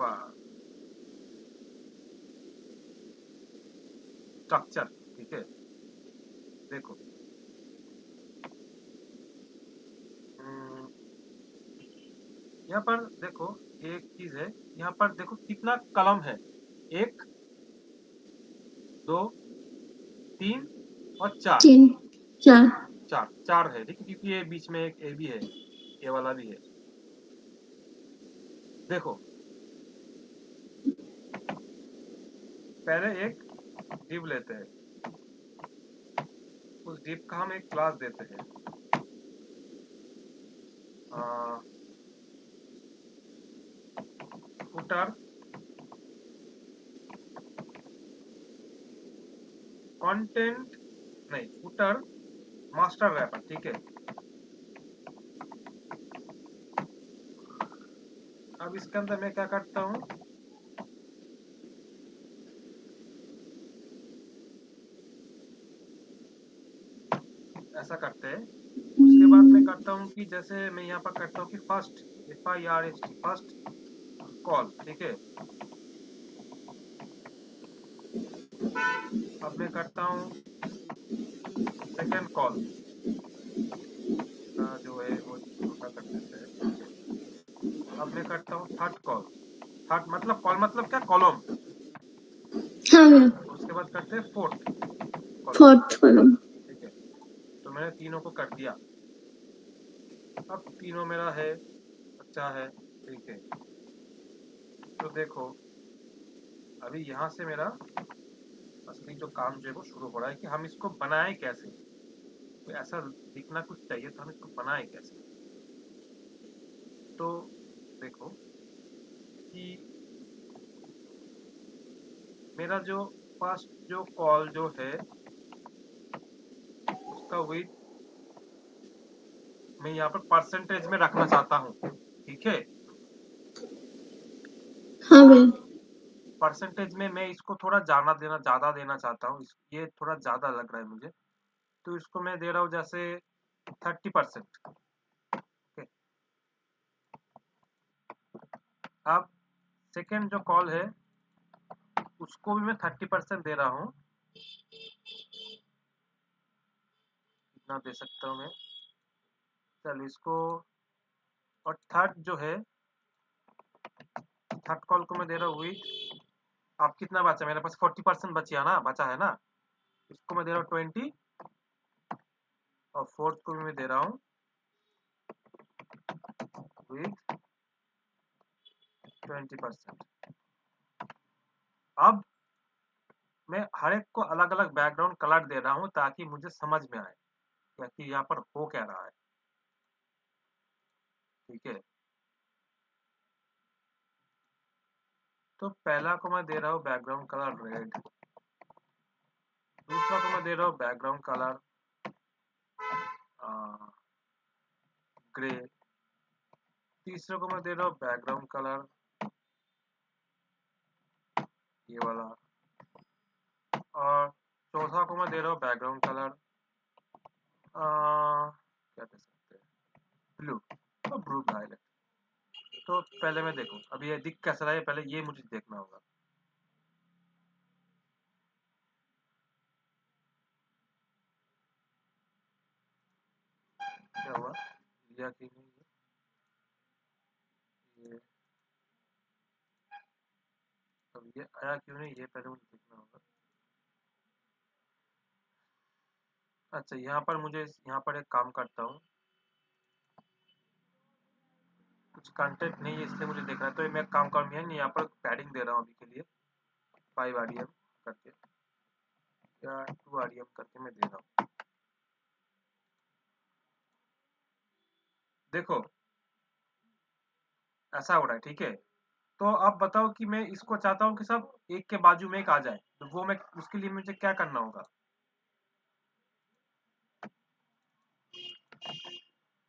A: स्ट्रक्चर, ठीक है। देखो यहाँ पर देखो एक चीज है, यहाँ पर देखो कितना कलम है, एक, दो, तीन और चार।
B: तीन, चार।
A: चार चार है, ठीक है, क्योंकि ये बीच में एक ए भी है, ये वाला भी है। देखो पहले एक div लेते हैं, उस div का हम एक क्लास देते हैं, फुटर कंटेंट, नहीं फुटर मास्टर रैपर, ठीक है। अब इसके अंदर मैं क्या करता हूँ, ऐसा करते हैं। उसके बाद मैं करता हूँ कि जैसे मैं यहाँ पर करता हूँ कि फर्स्ट FIRST फर्स्ट कॉल, ठीक है। अब मैं करता हूँ सेकेंड कॉल, जो है वो छोटा कर देते हैं, ठीक है। अब मैं करता हूँ थर्ड कॉल, थर्ड मतलब कॉल मतलब क्या, कॉलम।
B: हाँ भैया।
A: उसके बाद करते हैं फोर्थ कॉलम,
B: फोर्थ कॉलम।
A: ठीक है। तो मैंने तीनों को कर दिया, अब तीनों मेरा है, अच्छा है, ठीक है। तो देखो अभी यहाँ से मेरा असली जो काम जो है वो शुरू हो रहा है कि हम इसको बनाएं कैसे। तो ऐसा दिखना कुछ चाहिए, तो हम इसको बनाएं कैसे। तो देखो कि मेरा जो फर्स्ट जो कॉल जो है उसका वेट मैं यहाँ पर परसेंटेज में रखना चाहता हूँ, ठीक है।
B: हाँ भैया।
A: परसेंटेज में मैं इसको थोड़ा ज्यादा देना चाहता हूँ, ये थोड़ा ज्यादा लग रहा है मुझे, तो इसको मैं दे रहा हूँ जैसे 30%। अब सेकेंड जो कॉल है उसको भी मैं 30% दे रहा हूँ, इतना दे सकता हूँ मैं। चलो इसको, और थर्ड जो है, थर्ड कॉल को मैं दे रहा हूँ विथ, अब कितना बचा मेरे पास, 40% बचा है ना, इसको मैं दे रहा हूँ 20। और फोर्थ को भी मैं दे रहा हूँ विथ 20%। अब मैं हर एक को अलग अलग बैकग्राउंड कलर दे रहा हूँ ताकि मुझे समझ में आए कि यहाँ पर हो क्या रहा है, ठीक है। तो पहला को मैं दे रहा हूँ बैकग्राउंड कलर रेड, दूसरा को मैं दे रहा हूँ बैकग्राउंड कलर ग्रे, तीसरे को मैं दे रहा हूँ बैकग्राउंड कलर ये वाला, और चौथा को मैं दे रहा हूँ बैकग्राउंड कलर क्या दे सकते हैं, ब्लू, तो ब्लू वायलेट। तो पहले मैं देखूं अब ये दिख कैसा रहा है, पहले ये मुझे देखना होगा। क्या हुआ, लिया कि नहीं ये, अब ये आया क्यों नहीं, ये पहले मुझे देखना होगा। अच्छा यहाँ पर मुझे यहाँ पर एक काम करता हूँ, कुछ कंटेंट नहीं है इसलिए मुझे देखना है, तो मैं एक काम करूँ यहाँ पर पैडिंग दे रहा हूँ अभी के लिए 5 REM करके या 2 REM करके मैं दे रहा हूँ। देखो ऐसा हो रहा है, ठीक है। तो अब बताओ कि मैं इसको चाहता हूँ कि सब एक के बाजू में एक आ जाए, तो वो मैं उसके लिए मुझे क्या करना होगा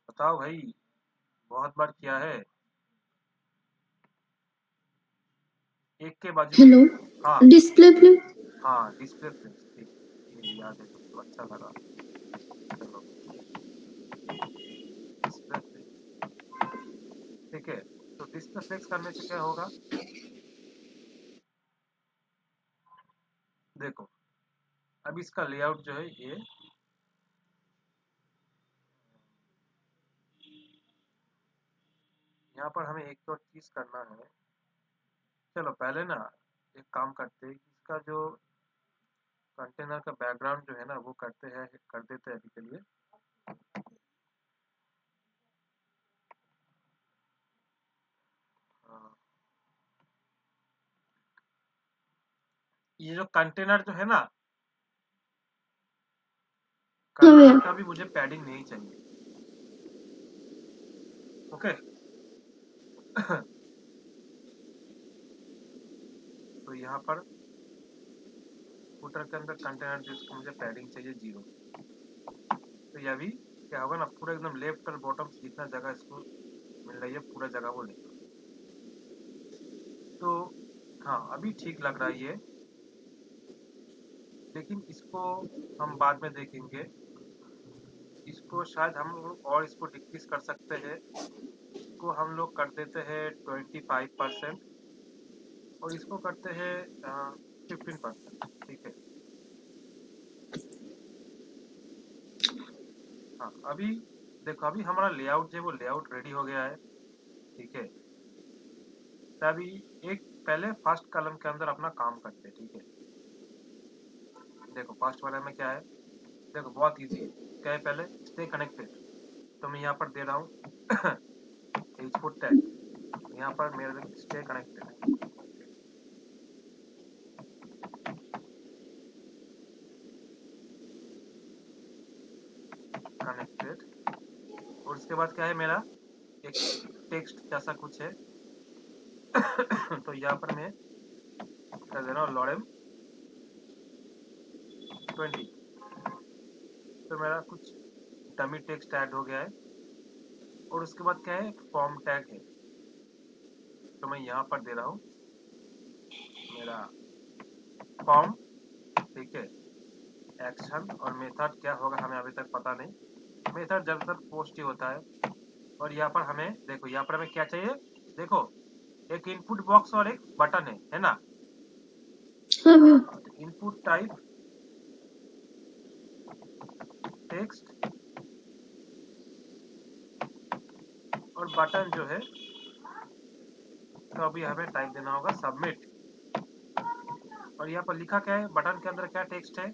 A: बताओ भाई, बहुत बार किया है। एक के बाजू में,
B: हेलो,
A: हाँ
B: डिस्प्ले पे।
A: हाँ डिस्प्ले फ्लिप्स, ठीक, ये याद है तो अच्छा लगा। चलो डिस्प्ले फ्लिप्स, ठीक है। तो डिस्प्ले फ्लिप्स करने से क्या होगा, देखो अब इसका लेआउट जो है ये, यहाँ पर हमें एक और चीज करना है। चलो पहले ना एक काम करते हैं, इसका जो कंटेनर का बैकग्राउंड जो है ना वो कर देते हैं अभी के लिए। हाँ, ये जो कंटेनर जो है ना,
B: हाँ भैया।
A: कंटेनर का भी मुझे पैडिंग नहीं चाहिए। ओके तो यहाँ पर फुटर के अंदर कंटेनर जो इसको मुझे पैडिंग चाहिए 0। तो यह भी क्या होगा ना, पूरा एकदम लेफ्ट और बॉटम से जितना जगह इसको मिल रही है पूरा जगह वो लेगा। तो हाँ अभी ठीक लग रहा है ये, लेकिन इसको हम बाद में देखेंगे। इसको शायद हम लोग और इसको डिक्रीज कर सकते हैं। इसको हम लोग कर देते हैं 25%, और इसको करते हैं 15%, ठीक है। हाँ अभी देखो, अभी हमारा लेआउट जो है वो लेआउट रेडी हो गया है, ठीक है। तो अभी एक पहले फर्स्ट कॉलम के अंदर अपना काम करते हैं, ठीक है। देखो फर्स्ट वाले में क्या है, देखो बहुत इजी है। क्या है, पहले स्टे कनेक्टेड, तो मैं यहाँ पर दे रहा हूँ इनपुट टैग, यहाँ पर मेरे स्टे कनेक्टेड, कनेक्टेड। और उसके बाद क्या है, मेरा एक टेक्स्ट जैसा कुछ है तो यहाँ पर मैं क्या दे रहा हूँ, लॉरेम 20। तो मेरा कुछ डमी टेक्स्ट ऐड हो गया है। और उसके बाद क्या है, फॉर्म टैग है, तो मैं यहाँ पर दे रहा हूँ मेरा फॉर्म, ठीक है। एक्शन और मेथड क्या होगा हमें अभी तक पता नहीं, मेथड ज्यादातर पोस्ट ही होता है। और यहाँ पर हमें देखो, यहाँ पर हमें क्या चाहिए, देखो एक इनपुट बॉक्स और एक बटन है ना।
B: हाँ भैया।
A: इनपुट टाइप टेक्स्ट, और बटन जो है तो अभी हमें टाइप देना होगा सबमिट। और यहाँ पर लिखा क्या है, बटन के अंदर क्या टेक्स्ट है,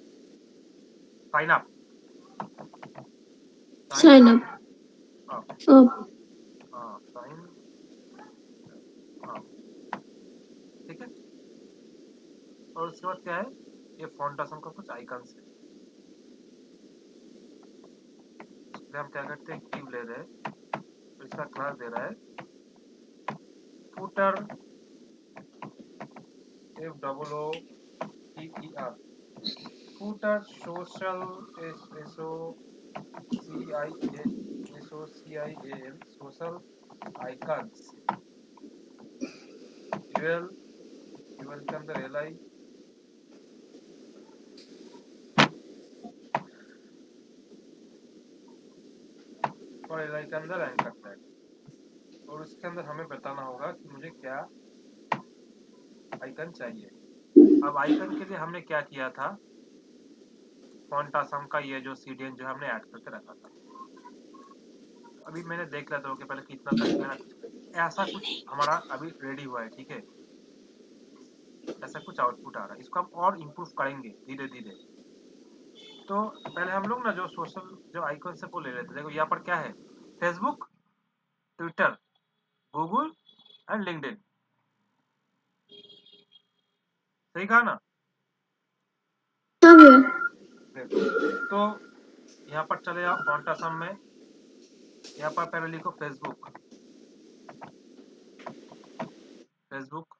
A: sign up, sign
B: sign up.
A: Up,
B: अब
A: हाँ साइन अप, ठीक है। और उसके बाद क्या है, ये फॉन्टासम का कुछ आइकन्स है। इसलिए हम क्या करते हैं, क्यूब ले रहे हैं, तो इसका क्लास दे रहा है footer, F double O T E R, footer social, S O C I A, S O C I A L, social icons, UL, UL के अंदर एल आई, और एल आई के अंदर एंकर टैग। और उसके अंदर हमें बताना होगा कि मुझे क्या आइकन चाहिए। अब आइकन के लिए हमने क्या किया था, फॉन्ट असम का ये जो सीडीएन जो हमने ऐड करके रखा था। अभी मैंने देख लिया था कि पहले कितना तक मेरा ऐसा कुछ हमारा अभी रेडी हुआ है, ठीक है। ऐसा कुछ आउटपुट आ रहा है, इसको हम और इम्प्रूव करेंगे धीरे धीरे। तो पहले हम लोग ना जो सोशल जो आइकन से वो ले लेते, देखो यहाँ पर क्या है, Facebook, Twitter, Google and LinkedIn, सही कहा ना।
B: हाँ भैया।
A: देखो तो यहाँ पर चले जाओ फॉन्ट असम में, यहाँ पर पहले लिखो फेसबुक, फेसबुक।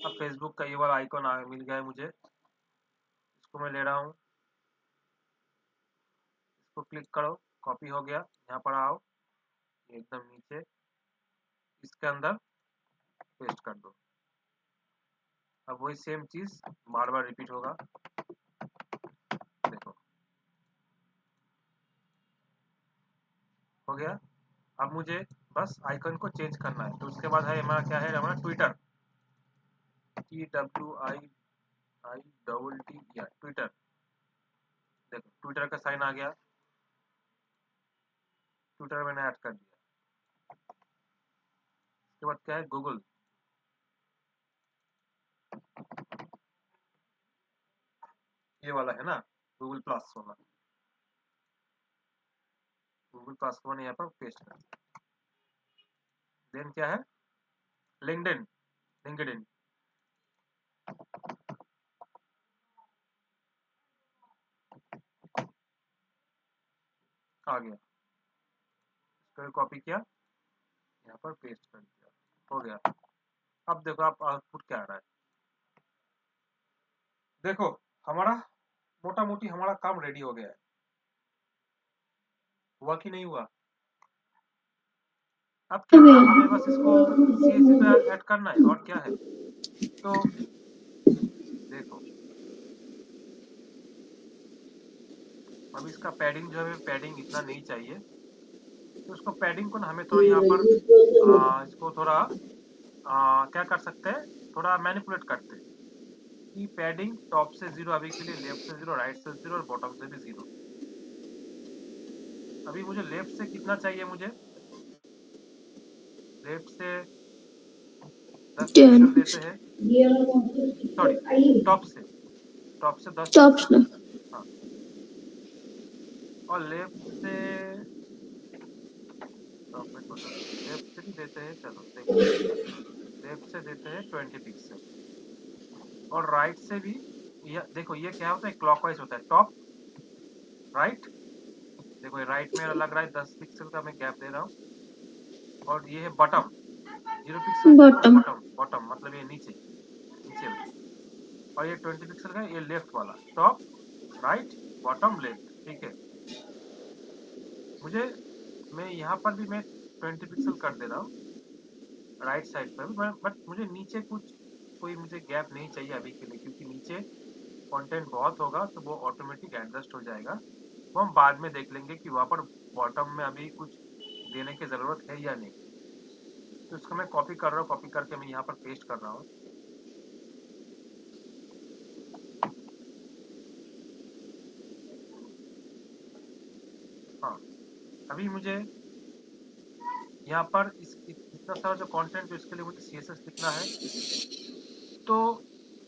A: अब फेसबुक का ये वाला आइकॉन मिल गया है मुझे, इसको मैं ले रहा हूँ, इसको क्लिक करो, कॉपी हो गया, यहाँ पर आओ, एकदम नीचे इसके अंदर पेस्ट कर दो। अब वही सेम चीज बार बार रिपीट होगा, देखो हो गया। अब मुझे बस आइकन को चेंज करना है, तो उसके बाद है हमारा क्या है, हमारा ट्विटर, TWIIT या ट्विटर। देखो ट्विटर का साइन आ गया, ट्विटर मैंने ऐड कर दिया। उसके बाद क्या है, गूगल, ये वाला है ना, गूगल प्लस वाला, गूगल प्लस को मैंने यहाँ पर पेस्ट कर दिया। देन क्या है, लिंक्डइन, लिंक्डइन आ गया, इसको कॉपी किया, यहाँ पर पेस्ट कर दिया, हो गया। अब देखो आप आउटपुट क्या आ रहा है, देखो हमारा मोटा मोटी हमारा काम रेडी हो गया है। हुआ कि नहीं हुआ? अब क्या है, हमें बस इसको CSS पे ऐड करना है, और क्या है, तो देखो अब इसका पैडिंग जो है, पैडिंग इतना नहीं चाहिए, तो उसको पैडिंग को ना हमें थोड़ा यहाँ पर इसको थोड़ा क्या कर सकते हैं, थोड़ा मैनिपुलेट करते हैं कि पैडिंग टॉप से 0, अभी के लिए लेफ्ट से 0, राइट से 0 और बॉटम से भी 0। अभी मुझे लेफ्ट से कितना चाहिए, मुझे लेफ्ट से 10 पिक्सल देते हैं, सॉरी टॉप से 10 पिक्सल, हाँ, और लेफ्ट से लेफ्ट से भी देते हैं, चलो देखो लेफ्ट से देते हैं 20 पिक्सल, और राइट से भी देखो ये क्या होता है, क्लॉकवाइज होता है, टॉप राइट, देखो ये राइट में लग रहा है 10 पिक्सल का मैं गैप दे रहा हूँ, और ये है बॉटम 0 पिक्सल,
B: बॉटम,
A: बॉटम मतलब ये नीचे नीचे, और ये 20 पिक्सल का ये लेफ्ट वाला, टॉप राइट बॉटम लेफ्ट, ठीक है। मुझे मैं यहाँ पर भी मैं 20 पिक्सल कर दे रहा हूँ राइट साइड पर, बट मुझे नीचे कोई मुझे गैप नहीं चाहिए अभी के लिए, क्योंकि नीचे कंटेंट बहुत होगा तो वो ऑटोमेटिक एडजस्ट हो जाएगा, वो हम बाद में देख लेंगे कि वहाँ पर बॉटम में अभी कुछ देने की ज़रूरत है या नहीं। तो इसको मैं कॉपी कर रहा हूँ, कॉपी करके मैं यहाँ पर पेस्ट कर रहा हूँ। हाँ, अभी मुझे यहाँ पर इतना सारा जो कंटेंट है इसके लिए मुझे CSS लिखना है, तो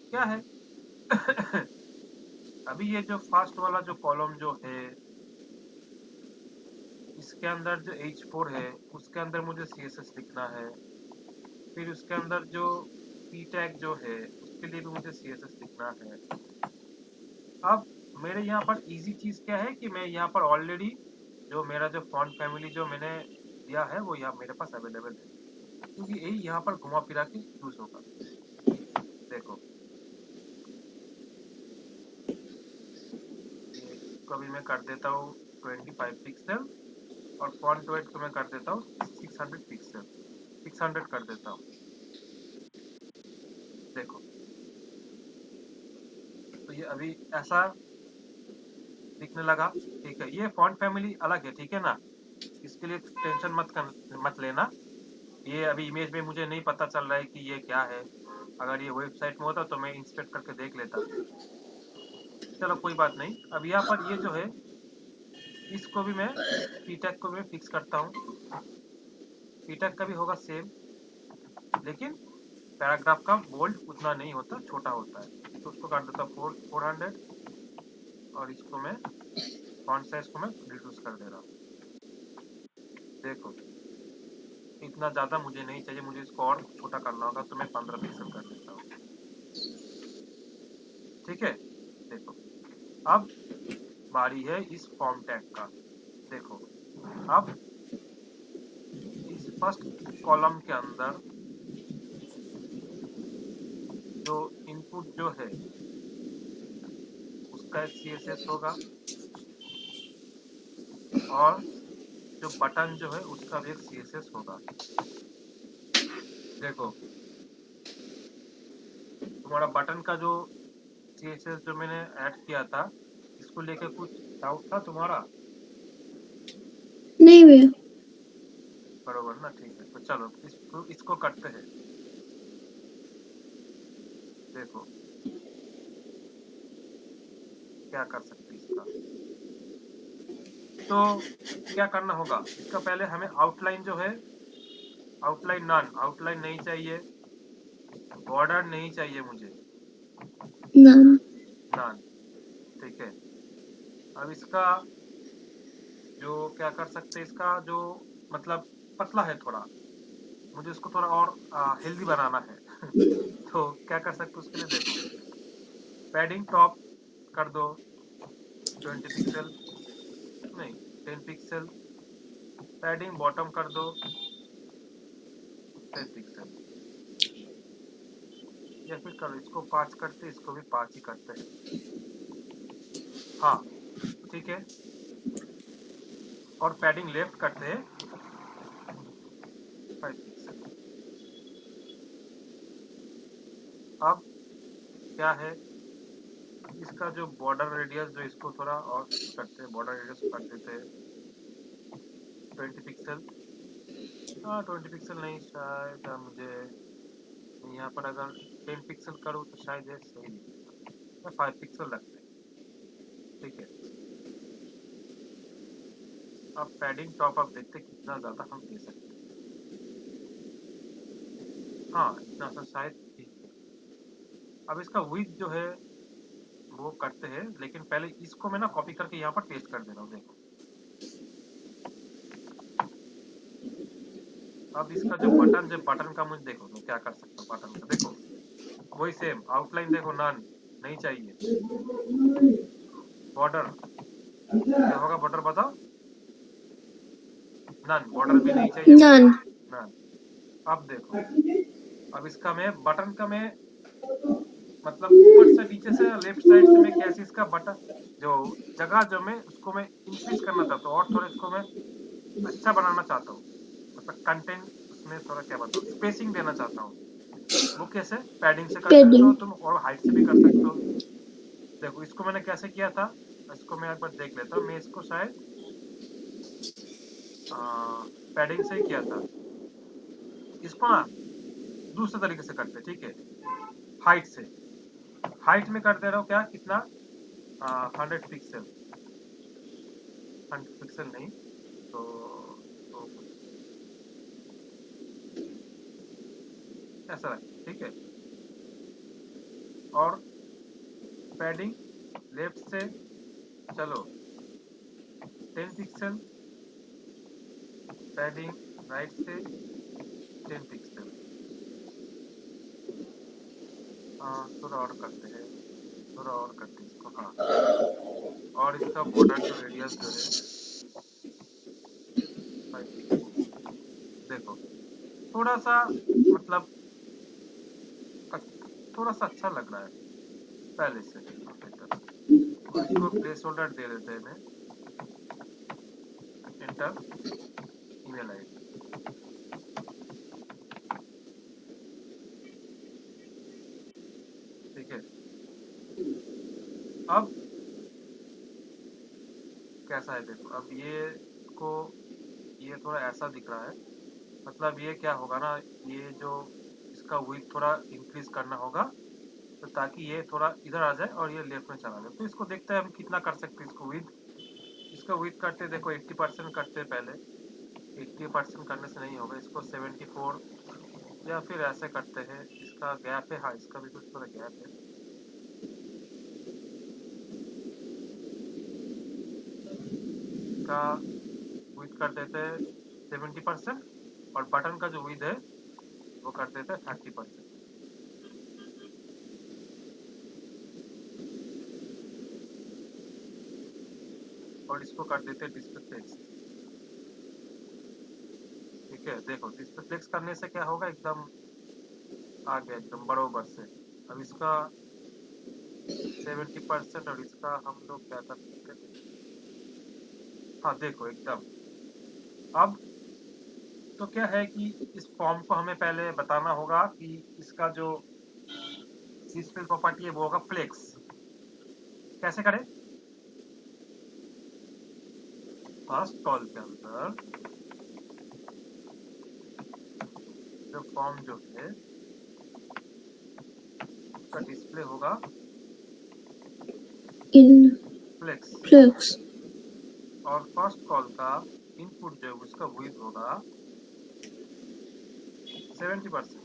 A: क्या है अभी ये जो फर्स्ट वाला जो कॉलम जो है, इसके अंदर जो H4 है उसके अंदर मुझे CSS लिखना है, फिर उसके अंदर जो p टैग जो है उसके लिए भी मुझे CSS लिखना है। अब मेरे यहाँ पर इजी चीज़ क्या है कि मैं यहाँ पर ऑलरेडी जो मेरा जो फॉन्ट फैमिली जो मैंने दिया है वो यहाँ मेरे पास अवेलेबल है, क्योंकि यही यहाँ पर घुमा फिरा के यूज होगा। देखो इसको भी मैं कर देता हूँ 25 पिक्सल, और फॉन्ट वेट को मैं कर देता हूँ 600 पिक्सल, 600 कर देता हूँ। देखो तो ये अभी ऐसा दिखने लगा, ठीक है। ये फॉन्ट फैमिली अलग है, ठीक है ना, इसके लिए टेंशन मत लेना। ये अभी इमेज में मुझे नहीं पता चल रहा है कि ये क्या है, अगर ये वेबसाइट में होता तो मैं इंस्पेक्ट करके देख लेता, चलो कोई बात नहीं। अब यहाँ पर ये जो है इसको भी मैं p टैग को भी मैं फिक्स करता हूँ, p टैग का भी होगा सेम, लेकिन पैराग्राफ का बोल्ड उतना नहीं होता, छोटा होता है, तो उसको कर देता हूँ 400, और इसको मैं फॉन्ट साइज को मैं रिड्यूस कर दे रहा हूँ। देखो इतना ज़्यादा मुझे नहीं चाहिए, मुझे इसको और छोटा करना होगा, तो मैं 15 पिक्सल कर देता हूँ, ठीक है। देखो अब बारी है इस फॉर्म टैग का। देखो अब इस फर्स्ट कॉलम के अंदर जो इनपुट जो है उसका एक CSS होगा और जो बटन जो है उसका भी एक CSS होगा। देखो तुम्हारा बटन का जो CSS जो मैंने ऐड किया था, इसको लेके कुछ डाउट था तुम्हारा?
B: नहीं भैया।
A: बरोबर ना, ठीक है। तो चलो इसको करते हैं। देखो क्या कर सकते हैं इसका। तो क्या करना होगा, इसका पहले हमें आउटलाइन जो है, आउटलाइन नहीं चाहिए, बॉर्डर नहीं चाहिए मुझे,
B: नन।
A: नॉन। ठीक है। अब इसका जो क्या कर सकते हैं, इसका जो मतलब पतला है थोड़ा, मुझे इसको थोड़ा और हेल्दी बनाना है तो क्या कर सकते हो उसके लिए, देखो पैडिंग टॉप कर दो 20 पिक्सल, नहीं 10 पिक्सल, पैडिंग बॉटम कर दो 10 पिक्सल, या फिर करो इसको 5 करते, इसको भी 5 ही करते हैं। हाँ ठीक है। और पैडिंग लेफ्ट करते हैं 5 पिक्सल। अब क्या है, इसका जो बॉर्डर रेडियस जो इसको थोड़ा और करते हैं, बॉर्डर रेडियस कर देते हैं 20 पिक्सल। हाँ 20 पिक्सल नहीं, शायद मुझे यहाँ पर अगर 10 पिक्सल करूँ तो शायद ये सही नहीं, मैं 5 पिक्सल रखते हैं। ठीक है। अब पैडिंग टॉप अप देखते हैं कितना ज़्यादा हम दे सकते हैं। हाँ इतना सा शायद ठीक है। अब इसका विड्थ जो है वो करते हैं, लेकिन पहले इसको मैं ना कॉपी करके यहाँ पर पेस्ट कर दे रहा हूँ। देखो अब इसका जो बटन का मुझे देखो मैं क्या कर सकता हूँ। बटन का देखो वही सेम आउटलाइन, देखो नन नहीं चाहिए, बॉर्डर क्या होगा, बॉर्डर बताओ, नन, बॉर्डर भी नहीं चाहिए मुझे,
B: नन।
A: नन। अब देखो, अब इसका मैं बटन का मैं मतलब ऊपर से नीचे से लेफ्ट साइड से मैं कैसे इसका बटन जो जगह जो मैं उसको मैं इंक्रीज करना चाहता हूँ और थोड़ा इसको मैं अच्छा बनाना चाहता हूँ, मतलब कंटेंट उसमें थोड़ा क्या बताऊँ स्पेसिंग देना चाहता हूँ। वो कैसे, पैडिंग से कर सकते
B: पैडिंग।
A: हो तुम और हाइट से भी कर सकते हो। देखो इसको मैंने कैसे किया था, इसको मैं एक बार देख लेता हूँ। मैं इसको शायद पैडिंग से ही किया था। इसको ना दूसरे तरीके से करते, ठीक है, हाइट से। हाइट में कर दे रहा हूँ क्या, कितना 100 पिक्सल, 100 पिक्सल नहीं तो कुछ ऐसा रख, ठीक है। और पैडिंग लेफ्ट से चलो 10 पिक्सल, पैडिंग राइट से 10 पिक्सल। थोड़ा और करते हैं, थोड़ा और करते हैं इसको, हाँ। और इसका बॉर्डर जो रेडियस जो है 5 पिक्सल। देखो थोड़ा सा मतलब थोड़ा सा अच्छा लग रहा है पहले से बेहतर। और इसको प्लेस होल्डर दे देते हैं, मैं एंटर ईमेल आईडी। ठीक है। अब कैसा है देखो, अब ये थोड़ा ऐसा दिख रहा है, मतलब ये क्या होगा ना, ये जो इसका विड्थ थोड़ा इंक्रीज करना होगा, तो ताकि ये थोड़ा इधर आ जाए और ये लेफ्ट में चला जाए। तो इसको देखते हैं हम कितना कर सकते हैं इसको विड्थ। इसका विड्थ करते देखो 80% करते हैं पहले, 80% करने से नहीं होगा, इसको 74 या फिर ऐसे करते हैं। इसका गैप है, हाँ इसका भी कुछ थोड़ा गैप है। इसका विड्थ कर देते हैं 70% और बटन का जो विड्थ है वो कर देते हैं 30%। और इसको कर देते हैं डिस्प्ले फ्लेक्स। ठीक है। देखो डिस्प्ले फ्लेक्स करने से क्या होगा, एकदम आ गया एकदम बरोबर से। अब इसका 70% और इसका हम लोग क्या कर सकते हैं। हाँ देखो एकदम। अब तो क्या है कि इस फॉर्म को हमें पहले बताना होगा कि इसका जो डिस्प्ले प्रॉपर्टी है वो होगा फ्लेक्स। कैसे करें? फर्स्ट कॉल के अंदर जो फॉर्म जो है उसका डिस्प्ले होगा
B: इन
A: फ्लेक्स,
B: फ्लेक्स।
A: और फर्स्ट कॉल का इनपुट जो है उसका विड्थ होगा 70%,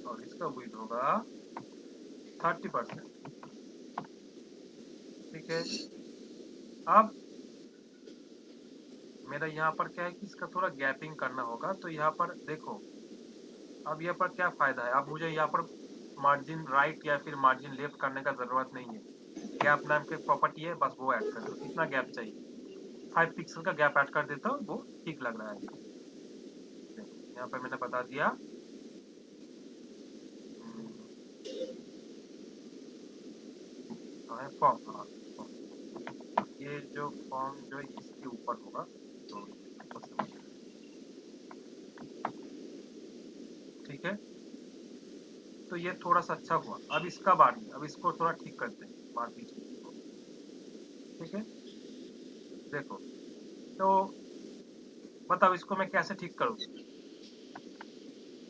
A: और इसका विड्थ होगा 30%। ठीक है। अब मेरा यहाँ पर क्या है कि इसका थोड़ा गैपिंग करना होगा, तो यहाँ पर देखो अब यहाँ पर क्या फायदा है। अब मुझे यहाँ पर मार्जिन राइट या फिर मार्जिन लेफ्ट करने का जरूरत नहीं है। गैप नाम की प्रॉपर्टी है, बस वो ऐड कर दो। कितना गैप चाहिए? 5 पिक्सल का गैप ऐड कर देता हूँ, वो ठीक लग रहा है। देखो यहाँ पर मैंने बता दिया। फॉर्म, हाँ ये जो फॉर्म जो है इसके ऊपर होगा, तो ऊपर से बता। ठीक है, तो ये थोड़ा सा अच्छा हुआ। अब इसका बारी, अब इसको थोड़ा ठीक करते हैं मार पीछे को। ठीक है, देखो तो बताओ इसको मैं कैसे ठीक करूँ।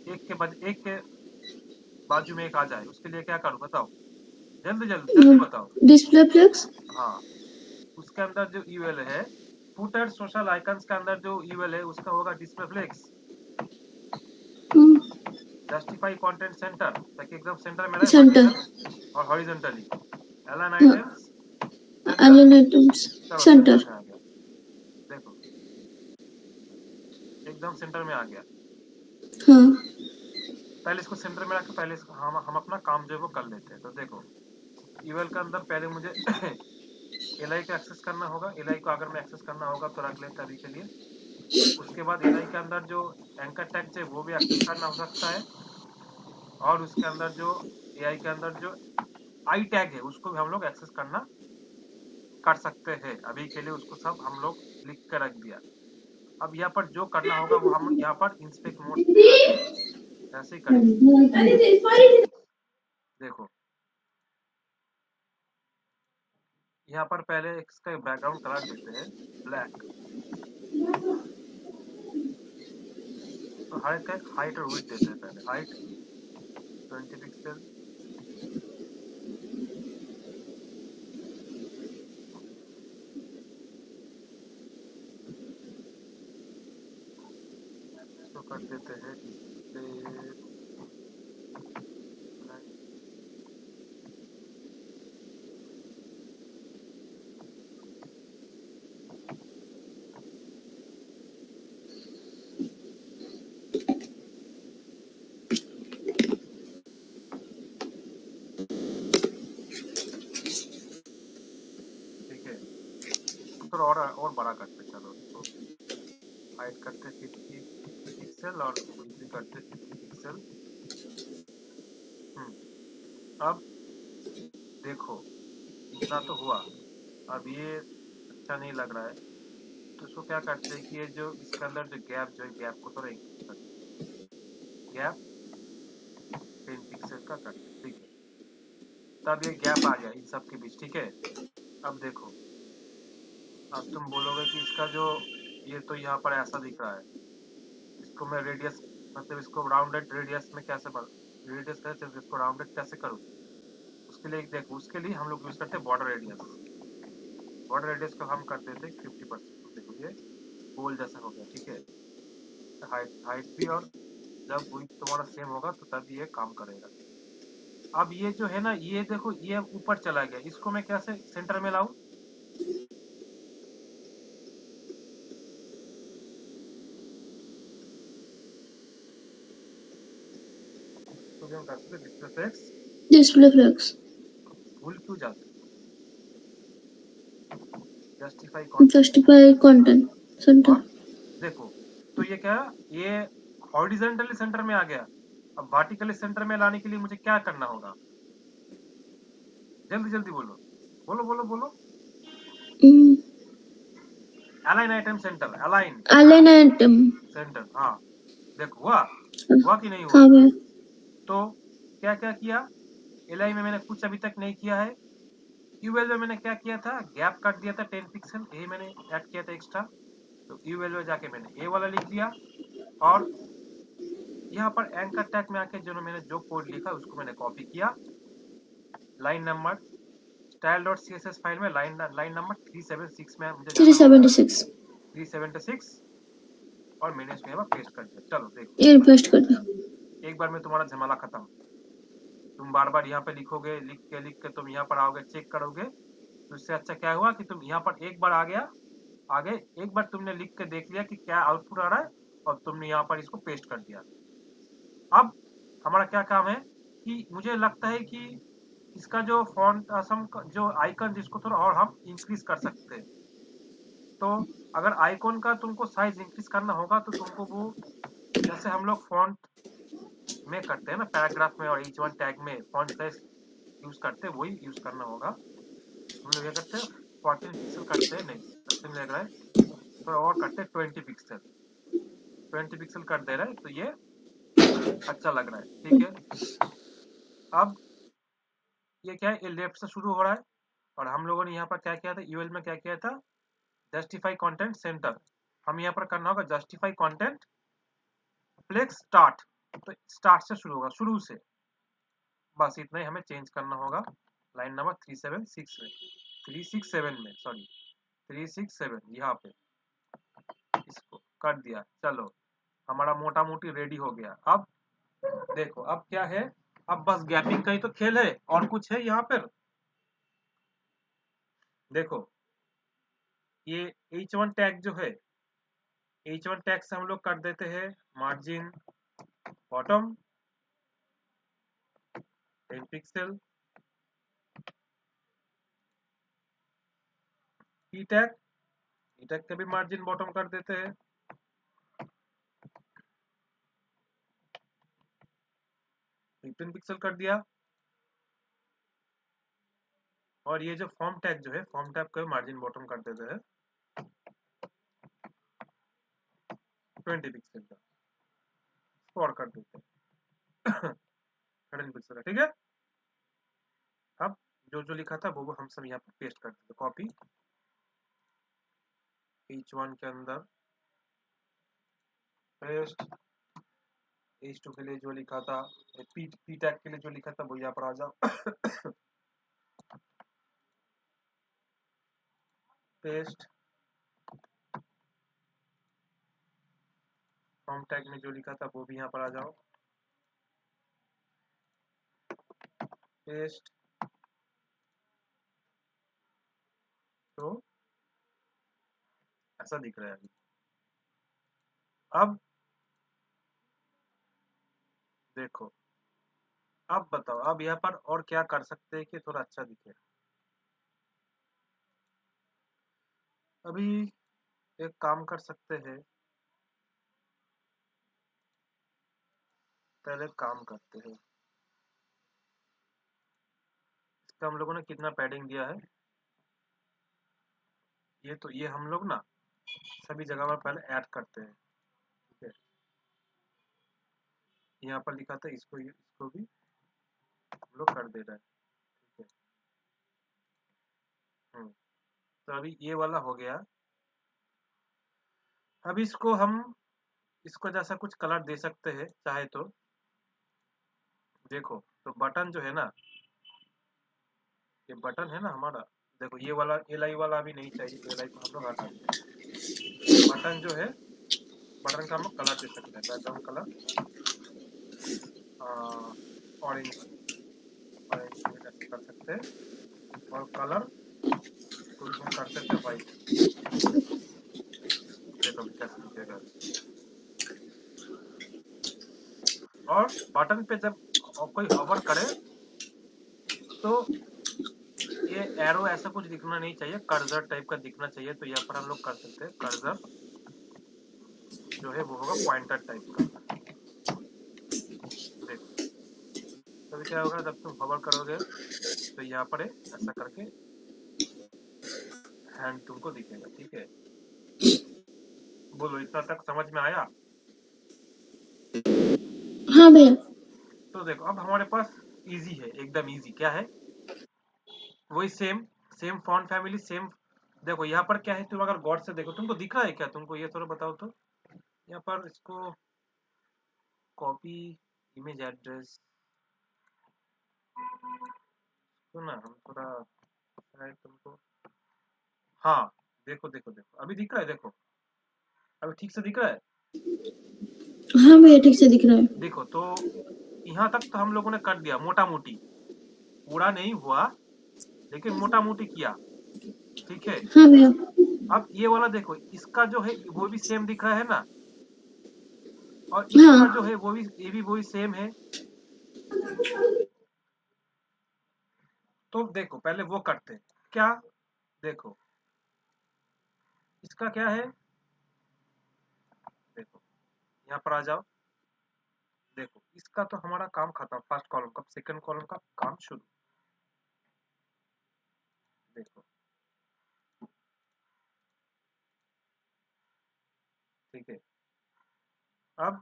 A: एक के बाजू में एक आ जाए, उसके लिए क्या करूँ बताओ? जल्दी जल्दी जल्दी बताओ।
B: Display flex.
A: हाँ, उसके अंदर जो यूएल है, फुटर सोशल आइकन्स के अंदर जो यूएल है उसका होगा display flex. Justify content center, ताकि एकदम सेंटर में रहे,
B: सेंटर।
A: वर्टिकल और horizontally. Align items center,
B: align items
A: चलो सेंटर
B: सेंटर।
A: में आ गया। देखो एकदम सेंटर में आ गया।
B: हाँ।
A: पहले इसको सेंटर में रख, पहले इसको हम अपना काम जो है वो कर लेते हैं। तो देखो यूएल के अंदर पहले मुझे एलआई को एक्सेस करना होगा। एलआई को अगर मैं एक्सेस करना होगा तो रख लेते अभी के लिए। उसके बाद एलआई के अंदर जो एंकर टैग है वो भी एक्सेस करना हो सकता है, और उसके अंदर जो एआई के अंदर जो आई टैग है उसको भी हम लोग एक्सेस करना कर सकते हैं। अभी के लिए उसको सब हम लोग लिख कर रख दिया। अब यहाँ पर जो करना होगा वो हम यहाँ पर इंस्पेक्ट मोड पे आके ऐसे ही करेंगे। देखो यहाँ पर पहले इसका बैकग्राउंड कलर देते हैं ब्लैक। तो हाइट और विड्थ देते हैं। पहले हाइट 20 पिक्सल, इसको कर देते हैं डिस्प्ले। ठीक है, तो और बड़ा करते, चलो इसको हाइट करते 50 पिक्सल और विड्थ भी करते 50 पिक्सल। अब देखो इतना तो हुआ। अब ये अच्छा नहीं लग रहा है, तो इसको क्या करते हैं कि ये जो इसके अंदर जो गैप जो है, गैप को थोड़ा इंक्रीज करते हैं। गैप 10 पिक्सल का करते हैं। ठीक है, तब ये गैप आ गया इन सब के बीच। ठीक है, अब देखो, अब तुम बोलोगे कि इसका जो ये तो यहाँ पर ऐसा दिख रहा है, इसको मैं रेडियस मतलब इसको राउंडेड रेडियस में कैसे रेडियस कैसे इसको राउंडेड कैसे करूँ? उसके लिए देखो, उसके लिए हम लोग यूज करते हैं बॉर्डर रेडियस। बॉर्डर रेडियस को हम कर देते हैं 50%। देखो ये गोल जैसा हो गया। ठीक है, हाइट भी, और जब विड्थ तुम्हारा सेम होगा तो तब ये काम करेगा। अब ये जो है ना, ये देखो ये ऊपर चला गया, इसको मैं कैसे सेंटर में लाऊं? तो हम कर सकते डिस्प्ले फ्लेक्स।
B: Display flex.
A: भूल क्यों जाते? जस्टिफाई कंटेंट
B: जस्टिफाई कंटेंट
A: और
B: सेंटर।
A: देखो तो ये क्या, ये हॉरिजॉन्टली सेंटर में आ गया। अब वर्टिकली सेंटर में लाने के लिए मुझे क्या करना होगा, जल्दी जल्दी बोलो बोलो बोलो बोलो। Align item centre, align
B: align item.
A: Centre, हाँ देखो हुआ, हुआ कि नहीं हुआ।
B: हाँ भैया।
A: तो क्या क्या किया, एलआई में मैंने कुछ अभी तक नहीं किया है। यूएल में मैंने क्या किया था, गैप काट दिया था 10 पिक्सल, यही मैंने ऐड किया था एक्स्ट्रा। तो यूएल में जाके मैंने ए वाला लिख दिया, और यहाँ पर एंकर टैग में आके जो मैंने जो कोड लिखा उसको मैंने कॉपी किया। लाइन नंबर style.css फाइल में लाइन नंबर 376 में मुझे जाना होगा,
B: 376
A: 376, और मैंने इसको यहाँ पर पेस्ट कर दिया। चलो देखो,
B: ये पेस्ट कर दिया।
A: एक बार में तुम्हारा झमेला खत्म। तुम बार बार यहाँ पे लिखोगे, लिख के तुम यहाँ पर आओगे, चेक करोगे, तो इससे अच्छा क्या हुआ कि तुम यहाँ पर एक बार आ गया आगे, एक बार तुमने लिख के देख लिया कि क्या आउटपुट आ रहा है, और तुमने यहाँ पर इसको पेस्ट कर दिया। अब हमारा क्या काम है कि मुझे लगता है कि इसका जो फॉन्ट असम जो आइकन जिसको थोड़ा और हम इंक्रीज कर सकते हैं। तो अगर आइकॉन का तुमको साइज इंक्रीज करना होगा तो तुमको वो, जैसे हम लोग फॉन्ट में करते हैं ना, पैराग्राफ में और ईच वन टैग में फॉन्ट साइज यूज करते हैं, वही यूज करना होगा। हम लोग क्या करते हैं, 14 पिक्सल करते हैं, नहीं सबसे लग रहा है थोड़ा और करते हैं, 20 पिक्सल, 20 पिक्सल कर दे रहे हैं, तो ये अच्छा लग रहा है, ठीक है। अब ये क्या है, ये लेफ्ट से शुरू हो रहा है, और हम लोगों ने यहाँ पर क्या किया था, यूएल में क्या किया था, जस्टिफाई कंटेंट सेंटर। हम यहाँ पर करना होगा जस्टिफाई कंटेंट फ्लेक्स स्टार्ट, तो स्टार्ट से शुरू होगा, शुरू से, बस इतना ही हमें चेंज करना होगा। लाइन नंबर 367 में, 367 में, सॉरी 367 यहाँ पे इसको कर दिया। चलो हमारा मोटा मोटी रेडी हो गया। अब देखो अब क्या है, अब बस गैपिंग का ही तो खेल है, और कुछ है यहाँ पर। देखो ये H1 टैग जो है, H1 टैग से हम लोग कर देते हैं मार्जिन बॉटम 10 पिक्सल, ई टैग का भी मार्जिन बॉटम कर देते हैं 15 पिक्सल कर दिया। और ये जो फॉर्म टैग जो है, फॉर्म टैग का मार्जिन बॉटम कर देते हैं 20 पिक्सल का, और कर देते हैं 13 पिक्सल का, ठीक है। अब जो जो लिखा था वो हम सब यहाँ पे पेस्ट कर देते, कॉपी H1 के अंदर पेस्ट, H2 के लिए जो लिखा था, पी टैग के लिए जो लिखा था वो यहाँ पर आ जाओ पेस्ट, फॉर्म टैग में जो लिखा था वो भी यहाँ पर आ जाओ, पेस्ट। तो ऐसा दिख रहा है अभी। अब देखो, अब बताओ, अब यहाँ पर और क्या कर सकते हैं कि थोड़ा अच्छा दिखे। अभी एक काम कर सकते हैं, पहले काम करते हैं, इसका हम लोगों ने कितना पैडिंग दिया है, ये तो ये हम लोग ना सभी जगह पर पहले ऐड करते हैं, ठीक है। यहाँ पर लिखा था, इसको भी हम लोग कर दे रहे हैं, ठीक है। तो अभी ये वाला हो गया। अब इसको हम, इसको जैसा कुछ कलर दे सकते हैं चाहे तो। देखो तो बटन जो है ना, ये बटन है ना हमारा, देखो ये वाला एल आई वाला अभी नहीं चाहिए, एल आई को हम लोग हटा देते हैं। बटन जो है, बटन का हम लोग कलर दे सकते हैं, बैकग्राउंड कलर ऑरेंज, ऑरेंज कर सकते हैं, और कलर को हम कर सकते हैं वाइट। देखो कैसे दिखेगा। और बटन पे जब कोई हॉवर करे तो ये एरो ऐसा कुछ दिखना नहीं चाहिए, कर्सर टाइप का दिखना चाहिए। तो यहाँ पर हम लोग कर सकते हैं कर्सर, जो है वो होगा पॉइंटर टाइप का। देखो तो क्या होगा, जब तुम होवर करोगे तो यहाँ पर ऐसा करके हैंड तुमको दिखेगा। ठीक है, बोलो इतना तक समझ में आया?
B: हाँ भैया।
A: तो देखो अब हमारे पास इजी है, एकदम इजी। क्या है? वही same same font family same. देखो यहाँ पर क्या है, तुम अगर गौर से देखो तुमको दिख रहा है क्या? तुमको ये थोड़ा बताओ तो। यहाँ पर इसको कॉपी इमेज एड्रेस तो ना हम थोड़ा शायद तुमको, हाँ देखो देखो देखो अभी दिख रहा है। देखो अभी ठीक से दिख रहा है।
B: हाँ भैया ठीक से दिख रहा है।
A: देखो तो यहाँ तक तो हम लोगों ने कर दिया मोटा मोटी, पूरा नहीं हुआ लेकिन मोटा मोटी किया। ठीक है,
B: हाँ भैया।
A: अब ये वाला देखो, इसका जो है वो भी सेम दिख रहा है ना, और इसका जो
B: हाँ।
A: है वो भी, ये भी वही सेम है। तो देखो पहले वो करते हैं क्या। देखो इसका क्या है, देखो यहाँ पर आ जाओ। देखो इसका तो हमारा काम खत्म, फर्स्ट कॉलम का। सेकंड कॉलम का काम शुरू। देखो ठीक है, अब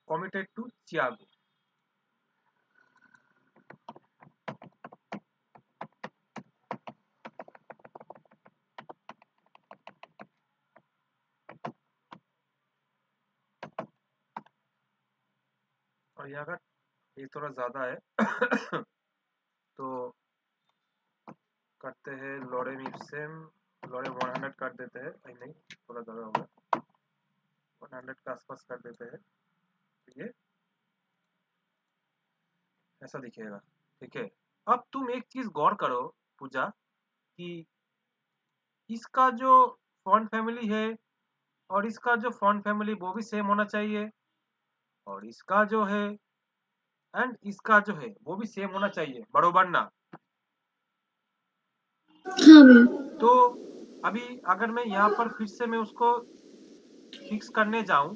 A: कमिटेड टू चियागो। और यहाँ का ये थोड़ा ज्यादा है तो करते हैं लोरेम इप्सिम। लोरेम 100 कर देते हैं, नहीं थोड़ा ज्यादा होगा, 100 के आसपास कर देते हैं। तो ये ऐसा दिखेगा। ठीक है, अब तुम एक चीज गौर करो पूजा, कि इसका जो फॉन्ट फैमिली है और इसका जो फॉन्ट फैमिली वो भी सेम होना चाहिए, और इसका जो है एंड इसका जो है वो भी सेम होना चाहिए, बरोबर ना?
B: हाँ भैया।
A: तो अभी अगर मैं यहाँ पर फिर से मैं उसको फिक्स करने जाऊं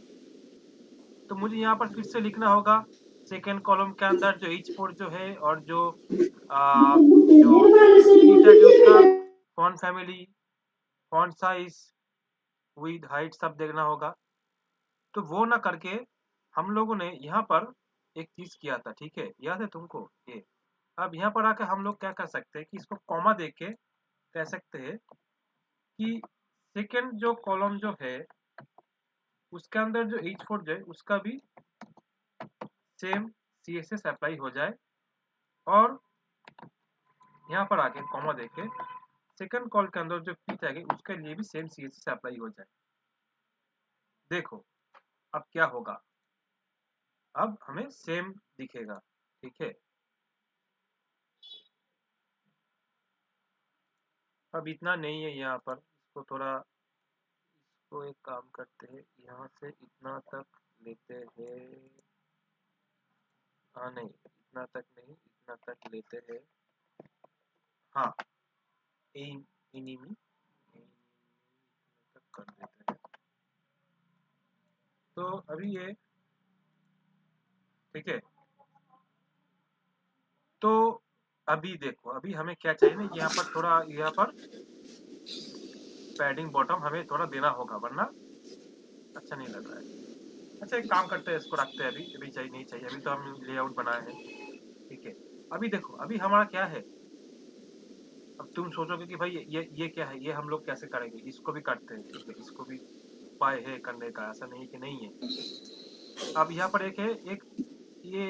A: तो मुझे यहाँ पर फिर से लिखना होगा सेकेंड कॉलम के अंदर जो एच फोर जो है, और जो टी टैग है उसका font family, font size, width, height सब देखना होगा। तो वो ना करके हम लोगों ने यहाँ पर एक चीज किया था। ठीक है, याद है तुमको ये? अब यहाँ पर आके हम लोग क्या कर सकते हैं कि इसको कॉमा दे के कह सकते हैं कि सेकेंड जो कॉलम जो है उसके अंदर जो एच फोर जो है उसका भी सेम CSS अप्लाई हो जाए, और यहाँ पर आके कॉमा देके सेकंड कॉल के अंदर जो पी टैग है उसके लिए भी सेम CSS अप्लाई हो जाए। देखो अब क्या होगा, अब हमें सेम दिखेगा। ठीक है, अब इतना नहीं है यहाँ पर, इसको थोड़ा, इसको एक काम करते हैं, यहाँ से इतना तक लेते हैं। हाँ नहीं इतना तक नहीं, इतना तक लेते हैं। हाँ इनिमी तक कर देते हैं। तो अभी ये ठीक है, तो अभी देखो अभी हमें क्या चाहिए ना, यहाँ पर थोड़ा, यहाँ पर पैडिंग बॉटम हमें थोड़ा देना होगा, वरना अच्छा नहीं लग रहा है। अच्छा एक काम करते हैं, इसको रखते हैं। अभी अभी चाहिए नहीं चाहिए, अभी तो हम लेआउट बनाए हैं। ठीक है, अभी देखो अभी हमारा क्या है। अब तुम सोचोगे कि भाई ये क्या है, ये हम लोग कैसे करेंगे? इसको भी करते हैं। ठीक है, इसको भी उपाय है करने का, ऐसा नहीं कि नहीं है। अब यहाँ पर एक है, एक ये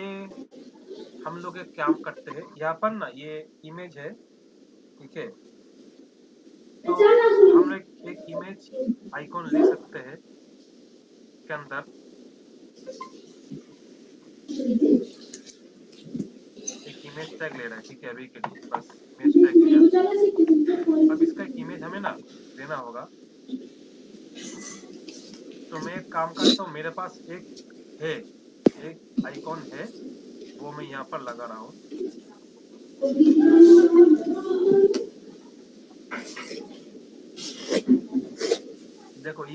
A: हम लोग एक काम करते हैं, यहाँ पर ना ये इमेज है। ठीक है, तो हम लोग एक इमेज आइकॉन ले सकते हैं के अंदर, एक इमेज टैग ले रहा है। ठीक है, अभी के लिए बस इमेज टैग लिया। अब इसका एक इमेज हमें ना देना होगा। तो मैं एक काम करता हूँ, मेरे पास एक है, एक आइकॉन है, वो मैं यहाँ पर लगा रहा हूँ।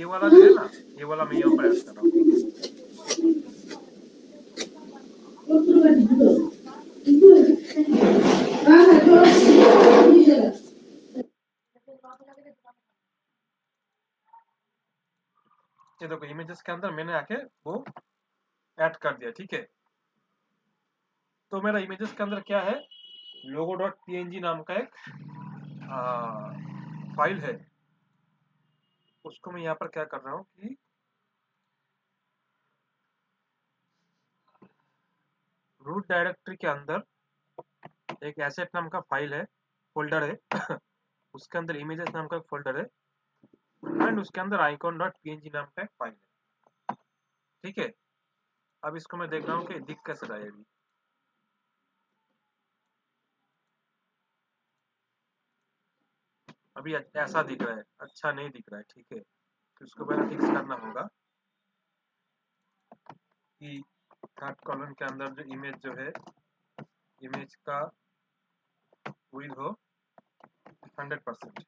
A: ये वाला जो है ना, ये वाला मैं यहाँ पर ऐड कर रहा हूँ, ठीक है। ये देखो इमेजेस के अंदर मैंने आके वो ऐड कर दिया, ठीक है। तो मेरा इमेजेस के अंदर क्या है, logo.png नाम का एक फाइल है। उसको मैं यहाँ पर क्या कर रहा हूँ कि रूट डायरेक्टरी के अंदर एक एसेट नाम का फाइल है, फोल्डर है उसके अंदर इमेजेस नाम का एक फोल्डर है, एंड उसके अंदर icon.png नाम का एक फाइल है, ठीक है। अब इसको मैं देख रहा हूँ कि दिख कैसे रहा है अभी। अभी ऐसा दिख रहा है, अच्छा नहीं दिख रहा है, ठीक है। तो इसको पहले फिक्स करना होगा कि थर्ड कॉलम के अंदर जो इमेज जो है, इमेज का विड्थ हो 100%।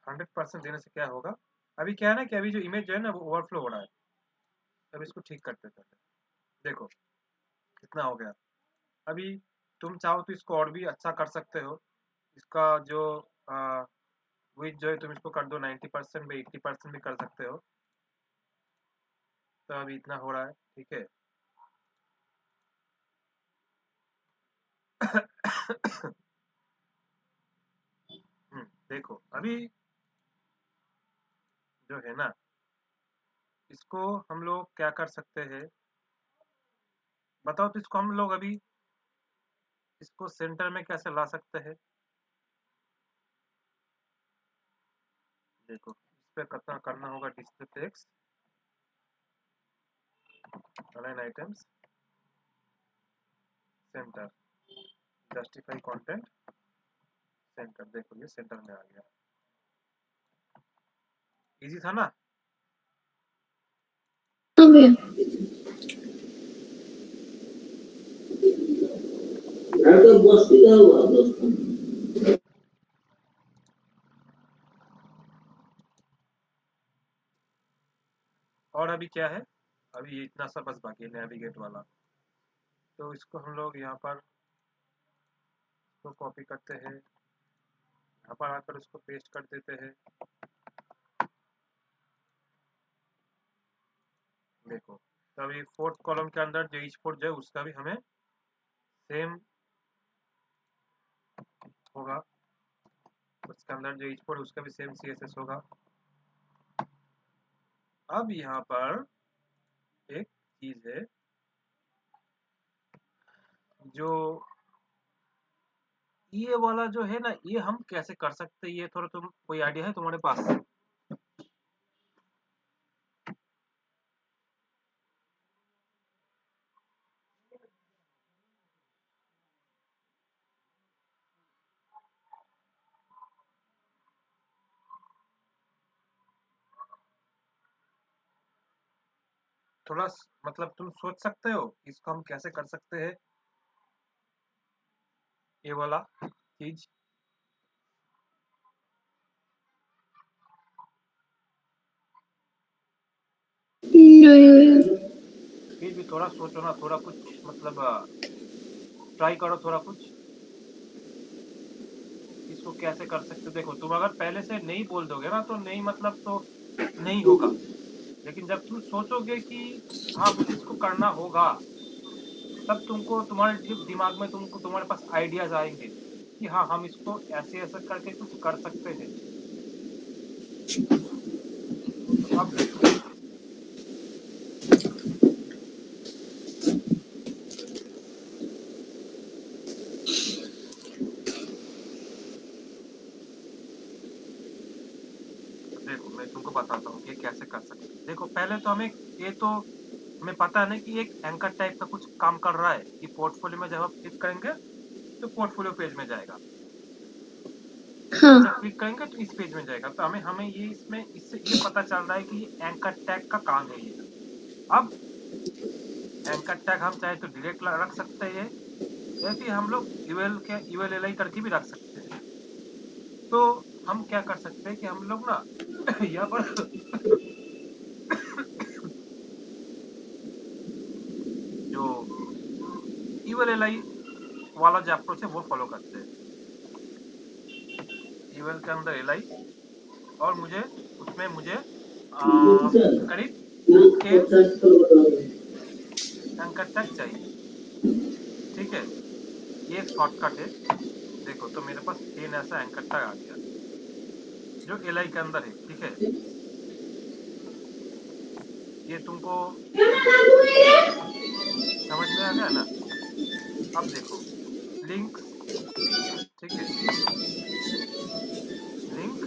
A: 100% देने से क्या होगा, अभी क्या है ना कि अभी जो इमेज जो है ना वो ओवरफ्लो हो रहा है। अब इसको ठीक करते हैं, देखो कितना हो गया। अभी तुम चाहो तो इसको और भी अच्छा कर सकते हो। इसका जो विड्थ जो है तुम इसको कर दो 90% में, 80% भी कर सकते हो। तो अभी इतना हो रहा है, ठीक है। देखो अभी जो है ना, इसको हम लोग क्या कर सकते हैं, बताओ। तो इसको हम लोग अभी इसको सेंटर में कैसे ला सकते हैं। देखो इस पे कितना करना होगा, display text, align items, centre, justify content, centre. देखो ये सेंटर में आ गया, इजी था ना।
B: हाँ भैया।
A: और अभी क्या है, अभी ये इतना सा बस बाकी है नेविगेट वाला। तो इसको हम लोग यहाँ पर इसको कॉपी करते हैं, यहाँ पर आकर उसको पेस्ट कर देते हैं। देखो तो अभी फोर्थ कॉलम के अंदर जो एक्सपोर्ट जो है उसका भी हमें सेम होगा, उसके अंदर जो एक्सपोर्ट उसका भी सेम सीएसएस होगा। अब यहाँ पर एक चीज है जो ये वाला जो है ना, ये हम कैसे कर सकते हैं, ये थोड़ा तुम कोई आइडिया है तुम्हारे पास। थोड़ा मतलब तुम सोच सकते हो इसको हम कैसे कर सकते हैं, ये वाला चीज। फिर भी थोड़ा सोचो ना, थोड़ा कुछ मतलब ट्राई करो थोड़ा कुछ, इसको कैसे कर सकते हो। देखो तुम अगर पहले से नहीं बोल दोगे ना तो नहीं, मतलब तो नहीं होगा। लेकिन जब तुम सोचोगे कि हाँ मुझे इसको करना होगा, तब तुमको तुम्हारे दिमाग में तुमको तुम्हारे पास आइडियाज आएंगे कि हाँ हम इसको ऐसे ऐसे करके कुछ कर सकते हैं। तो अब देखो, तो देखो मैं तुमको बताता हूँ कि ये कैसे कर सकते हैं। देखो पहले तो हमें ये तो हमें पता है ना कि एक एंकर टाइप का कुछ काम कर रहा है कि पोर्टफोलियो में जब आप क्लिक करेंगे तो पोर्टफोलियो पेज में जाएगा, अच्छा
B: हाँ।
A: क्लिक करेंगे तो इस पेज में जाएगा। तो हमें हमें ये इसमें इससे ये पता चल रहा है कि ये एंकर टैग का काम है ये। अब एंकर टैग हम चाहे तो डायरेक्ट रख सकते हैं, या फिर हम लोग यूएल के यूएलएलआई करके भी रख सकते हैं। तो हम क्या कर सकते हैं कि हम लोग ना यहाँ पर जो इवल एलाई वाला जो अप्रोच है वो फॉलो करते हैं। इवल के अंदर एलाई, और मुझे उसमें मुझे करीब 10 एंकर टैग चाहिए। ठीक है, ये एक शॉर्टकट है। देखो तो मेरे पास 10 ऐसा एंकर टैग आ गया जो एलाई के अंदर है। ठीक है, ये तुमको समझ में आ गया ना? अब देखो लिंक, ठीक है, लिंक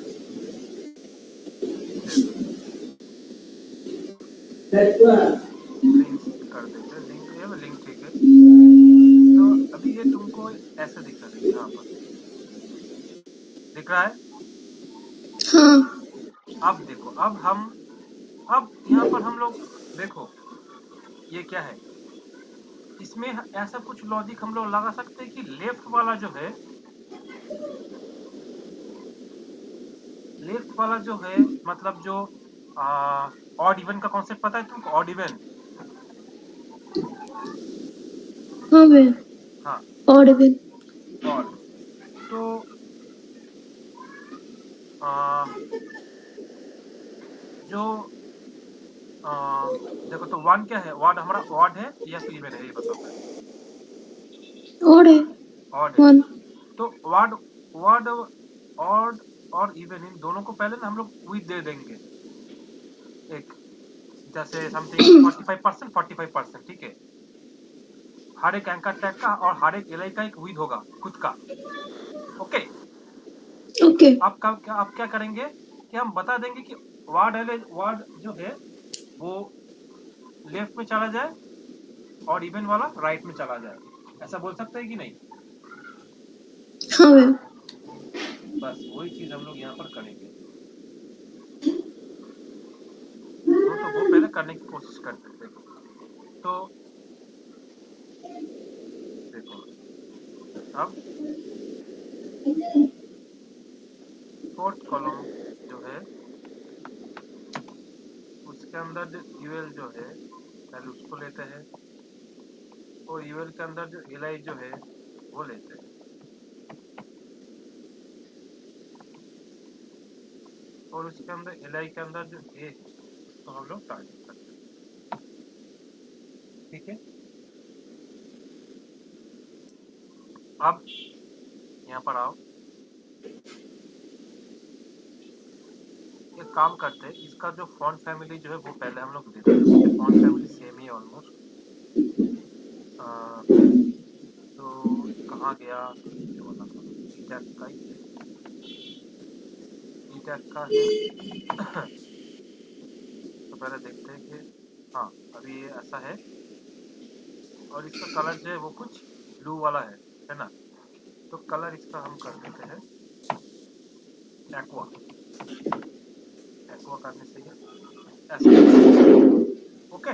A: लिंक कर देते हैं, लिंक है लिंक। ठीक है, तो अभी ये तुमको ऐसे दिख रहा है, यहाँ पर दिख रहा है।
B: हाँ
A: अब देखो, अब यहाँ पर हम लोग देखो ये क्या है, इसमें ऐसा कुछ लॉजिक हम लोग लगा सकते हैं कि लेफ्ट वाला जो है, लेफ्ट वाला जो है मतलब जो ऑड इवन का कॉन्सेप्ट पता है तुमको? ऑड इवन,
B: हाँ बे,
A: हाँ
B: ऑडिबल।
A: ऑड। तो आ, जो देखो तो वन क्या है, वार्ड हमारा ऑड है या फिर इवन है, ये बताओ पहले।
B: ऑड है,
A: ऑड है।
B: 1।
A: तो वार्ड वार्ड ऑड और इवन इन दोनों को पहले ना हम लोग विथ दे देंगे, एक जैसे समथिंग 45% 45%। ठीक है, हर एक एंकर टैग का और हर एक एलआई का एक विथ होगा खुद का। ओके,
B: ओके
A: अब क्या करेंगे कि हम बता देंगे कि वार्ड जो है वो लेफ्ट में चला जाए और इवन वाला राइट में चला जाए, ऐसा बोल सकते हैं कि नहीं?
B: हाँ बे।
A: बस वही चीज हम लोग यहाँ पर करेंगे। तो वो पहले करने की कोशिश करते थे। तो देखो अब फोर्थ कॉलम जो है उसके अंदर जो यूएल जो है पहले उसको लेते हैं, और यूएल के अंदर जो एलआई जो है वो लेते हैं, और उसके अंदर एलआई के अंदर जो ए है तो हम लोग टारगेट करते हैं। ठीक है, अब यहाँ पर आओ, एक काम करते हैं, इसका जो फॉन्ट फैमिली जो है वो पहले हम लोग देते हैं। फॉन्ट फैमिली सेम ही है ऑलमोस्ट। तो कहाँ गया ये वाला, ईटैक का है। तो पहले देखते हैं कि हाँ अभी ये ऐसा है, और इसका कलर जो है वो कुछ ब्लू वाला है ना? तो कलर इसका हम कर देते हैं एक्वा। एक्वा करने से ही ऐसा। ओके,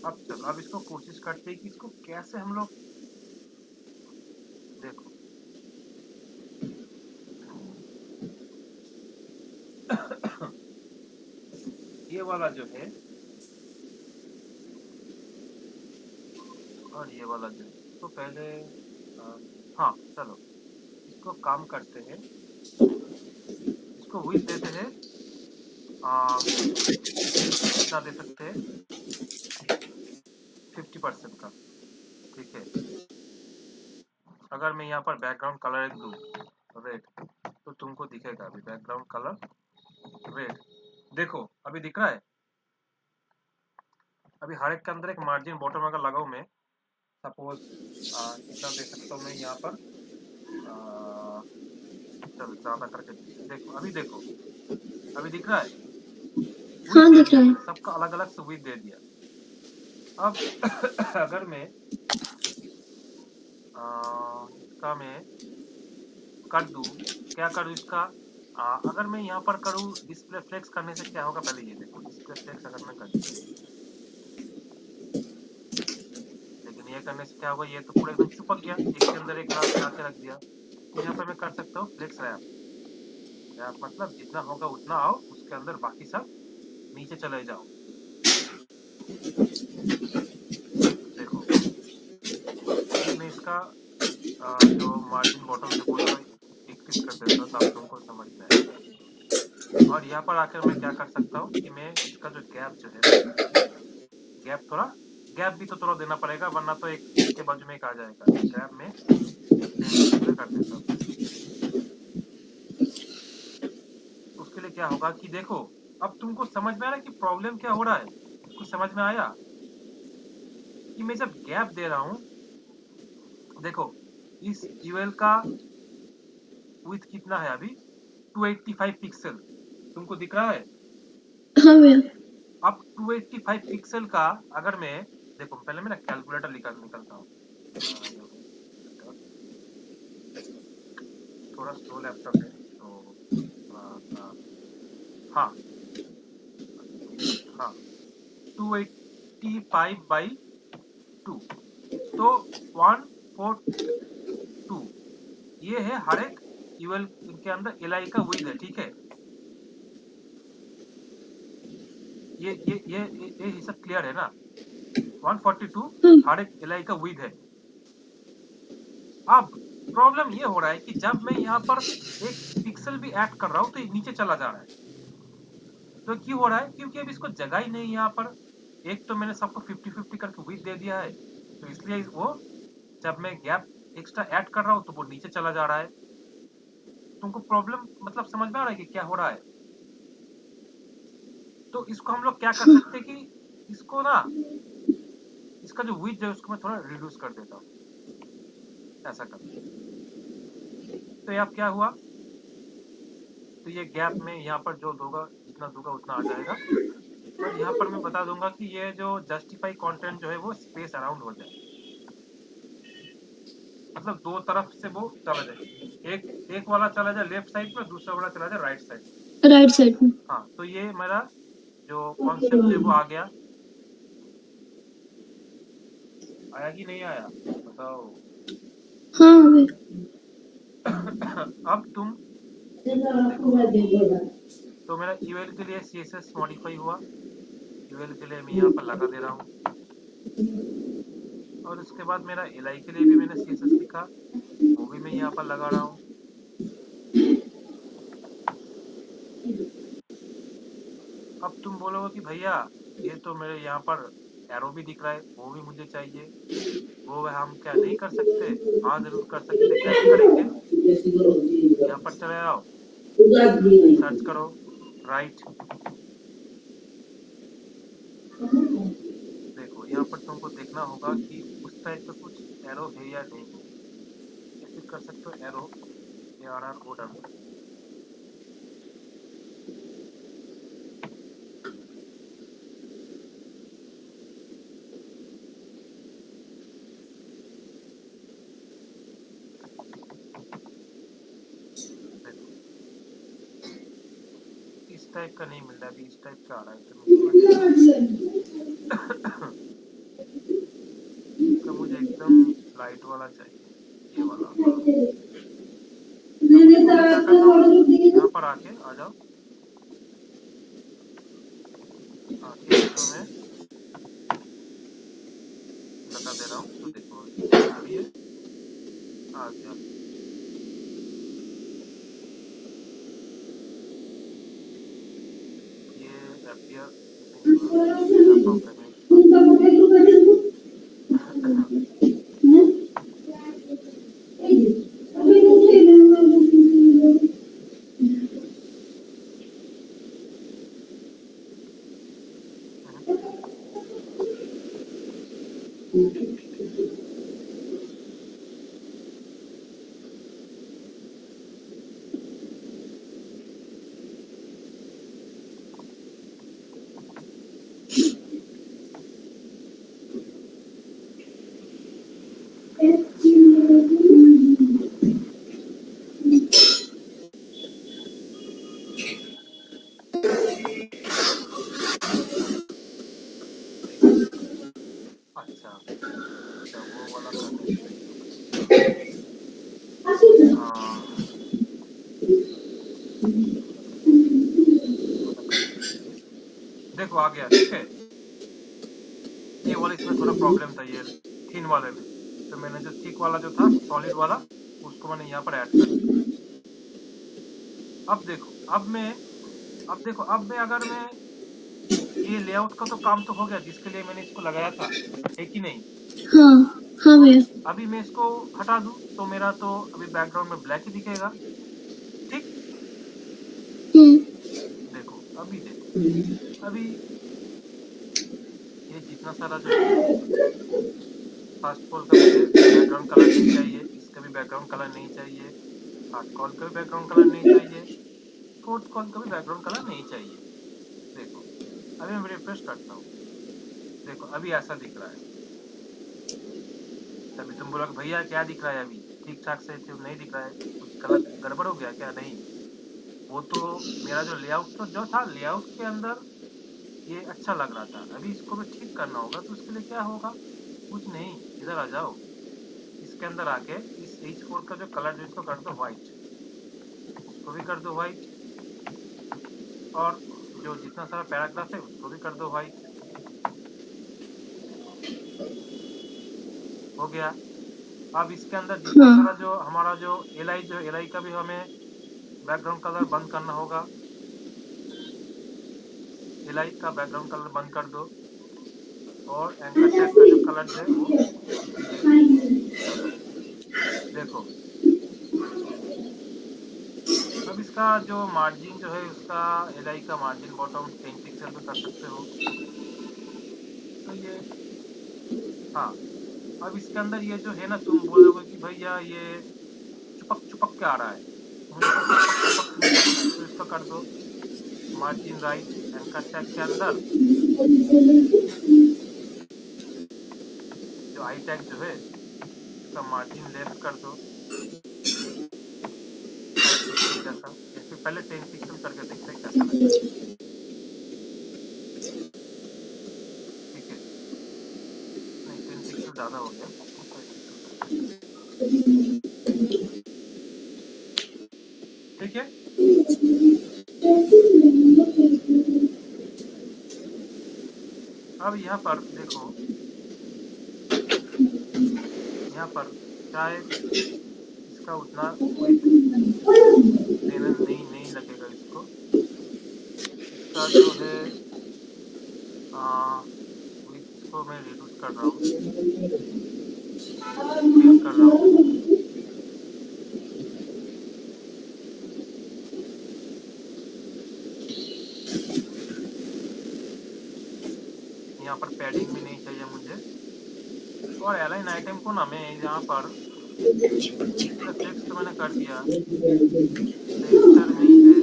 A: अब चलो अब इसको कोशिश करते हैं कि इसको कैसे हम लोग, देखो ये वाला जो है और ये वाला जो है, तो पहले हाँ चलो इसको काम करते हैं, इसको विथ देते हैं कितना दे सकते हैं, 50% का। ठीक है, अगर मैं यहाँ पर बैकग्राउंड कलर एक दूँ रेड, तो तुमको दिखेगा अभी बैकग्राउंड कलर रेड। देखो अभी दिख रहा है, अभी हर एक के अंदर एक मार्जिन बॉटम अगर लगाऊं मैं, सपोज कितना दे सकता हूँ मैं यहाँ पर, चलो ज्यादा करके देखो, अभी देखो अभी दिख रहा है,
B: हाँ
A: विथ दे
B: दिख
A: दिया
B: रहा है।
A: मैंने, सबका अलग अलग से विथ दे दिया। अब अगर मैं इसका मैं कर दूं, क्या करूं इसका, अगर मैं यहाँ पर करूं डिस्प्ले फ्लेक्स करने से क्या होगा, पहले ये देखो डिस्प्ले फ्लेक्स अगर मैं कर दूं, लेकिन ये करने से क्या होगा, ये तो पूरा एकदम चिपक गया, एक के अंदर एक आके रख दिया। तो यहाँ पर मैं कर सकता हूँ फ्लेक्स रैप। गैप मतलब जितना होगा उतना आओ, उसके अंदर बाकी सब नीचे चले जाओ। देखो अभी मैं इसका जो मार्जिन बॉटम से वो थोड़ा डिक्रीज कर देता हूँ, तब तुमको समझ में आएगा। और यहाँ पर आकर मैं क्या कर सकता हूँ कि मैं इसका जो गैप जो है ना, गैप भी तो थोड़ा देना पड़ेगा, वरना तो एक के बाजू में एक आ जाएगा। तो गैप में 10 डिग्री कर देता हूँ। उसके लिए क्या होगा कि देखो, अब तुमको समझ में आ रहा है कि प्रॉब्लम क्या हो रहा है। कुछ समझ में आया कि मैं जब गैप दे रहा हूँ, देखो इस यूएल का विड्थ कितना है अभी, 285 पिक्सल तुमको दिख रहा है।
B: हाँ भैया।
A: अब 285 पिक्सल का अगर मैं, देखो पहले मैं ना कैलकुलेटर निकलता हूँ। थोड़ा स्लो लैपटॉप है तो हाँ हाँ 285/2 तो 142 ये है हर एक यूएल के अंदर एलआई का विड्थ है, ठीक है। ये सब क्लियर है ना। 142 हर एक एलआई का विड्थ है। अब प्रॉब्लम ये हो रहा है कि जब मैं यहाँ पर एक पिक्सल भी ऐड कर रहा हूँ तो ये नीचे चला जा रहा है। तो क्यों हो रहा है, क्योंकि अब इसको जगह ही नहीं यहाँ पर। एक तो मैंने सबको 50-50 करके विड्थ दे दिया है, तो इसलिए वो जब मैं गैप एक्स्ट्रा ऐड कर रहा हूँ तो वो नीचे चला जा रहा है। तुमको प्रॉब्लम मतलब समझ में आ रहा है कि क्या हो रहा है। तो इसको हम लोग क्या कर सकते हैं कि इसको ना, इसका जो विड्थ है उसको मैं थोड़ा रिड्यूस कर देता हूँ, ऐसा कर। तो ये अब क्या हुआ, तो ये गैप में यहाँ पर जो दूंगा, जितना दूंगा उतना आ जाएगा। और यहाँ पर मैं बता दूंगा कि ये जो जस्टिफाई कंटेंट जो है वो स्पेस अराउंड हो जाए, मतलब दो तरफ से वो चला जाए। एक वाला चला जाए लेफ्ट साइड में, दूसरा वाला चला जाए राइट साइड में।
B: राइट साइड में।
A: हाँ, तो ये मेरा जो कॉन्सेप्ट है वो आ गया। आया कि नहीं आया बताओ।
B: हाँ भैया।
A: अब तुम तो मेरा यूएल के लिए सीएसएस मॉडिफाई हुआ, यूएल के लिए मैं यहाँ पर लगा दे रहा हूँ। और उसके बाद मेरा एलआई के लिए भी मैंने सीएसएस लिखा, वो भी मैं यहाँ पर लगा रहा हूँ। अब तुम बोलोगे कि भैया ये तो मेरे यहाँ पर एरो भी दिख रहा है, वो भी मुझे चाहिए, वो हम क्या नहीं कर सकते। हाँ जरूर कर सकते। कैसे करेंगे, यहाँ पर चले आओ, सर्च करो राइट। देखो यहाँ पर तुमको देखना होगा कि उस टाइप का कुछ एरो है या नहीं है। कैसे कर सकते हो एरो, ARROW। देखो इस टाइप का नहीं मिल रहा, अभी इस टाइप का आ रहा है। तो इसका मुझे एकदम लाइट वाला चाहिए, ये वाला। हाँ, अब उसको मैं क्या करता हूँ, यहाँ पर आके आ जाओ, आके इसको मैं लगा दे रहा हूँ। तो देखो जो भी है आ गया। ये एपियर नहीं हुआ, क्या प्रॉब्लम है इसका। अच्छा अच्छा, वो वाला करने से नहीं होगा। हाँ देखो आ गया, ठीक है। ये वाला इसमें थोड़ा प्रॉब्लम था, ये थिन वाले में, तो मैंने जो थिक वाला जो था सॉलिड वाला उसको मैंने यहाँ पर ऐड कर दिया। अब देखो अब मैं अगर मैं ये लेआउट का तो काम तो हो गया जिसके लिए मैंने इसको लगाया था, है कि नहीं।
B: हाँ हाँ
A: तो
B: भैया।
A: अभी मैं इसको हटा दूं तो मेरा तो अभी बैकग्राउंड में ब्लैक ही दिखेगा, ठीक।
B: हम्म।
A: देखो अभी ये जितना सारा जो है, फर्स्ट कॉल का मुझे बैकग्राउंड कलर नहीं चाहिए, इसका भी बैकग्राउंड कलर नहीं चाहिए, थर्ड कॉल का भी बैकग्राउंड कलर नहीं चाहिए, फोर्थ कॉल का भी बैकग्राउंड कलर नहीं चाहिए। देखो अभी मैं रिफ्रेश करता हूँ, देखो अभी ऐसा दिख रहा है। तभी तुम बोला भैया क्या दिख रहा है, अभी ठीक ठाक से तो नहीं दिख रहा है, कुछ गलत गड़बड़ हो गया क्या। नहीं, वो तो मेरा जो लेआउट तो जो था, लेआउट के अंदर ये अच्छा लग रहा था, अभी इसको भी ठीक करना होगा। तो उसके लिए क्या होगा, कुछ नहीं, इधर आ जाओ, इसके अंदर आके इस H4 का जो कलर जो इसको कर दो व्हाइट, उसको भी कर दो व्हाइट, और जो जितना सारा पैराग्राफ है उसको भी कर दो व्हाइट। हो गया। अब इसके अंदर जितना
B: हाँ
A: सारा जो हमारा जो एल आई का भी हमें बैकग्राउंड कलर बंद करना होगा, एल आई का बैकग्राउंड कलर बंद कर दो, और एंकर टैग का जो कलर है वो ये कर दो। देखो अब इसका जो मार्जिन जो है उसका, एल आई का मार्जिन बॉटम 10 पिक्सल भी कर सकते हो। तो ये, हाँ, अब इसके अंदर ये जो है ना, तुम बोलोगे कि भैया ये चुपक चुपक के आ रहा है, मुझे तो चुपक चुपक नहीं लगता है, तो इसका कर दो मार्जिन राइट, एंकर टैग के अंदर जो आई टैग जो है इसका मार्जिन लेफ्ट कर दो 5 पिक्सल जैसा, या फिर पहले 10 पिक्सल करके देखते हैं कैसा लगता है, ठीक है। नहीं, 10 पिक्सल ज़्यादा हो गया, 5 पिक्सल करते हैं, ठीक है। अब यहाँ पर देखो, यहाँ पर शायद इसका उतना विड्थ देना नहीं नहीं लगेगा इसको, इसका जो है विड्थ इसको मैं रिड्यूस कर रहा हूँ, स्केल कर रहा हूँ। यहाँ पर पैडिंग भी नहीं चाहिए मुझे, और अलाइन आइटम को ना मैं यहाँ पर पूरा टेक्स्ट मैंने कर दिया, सेंटर में ही है। नहीं,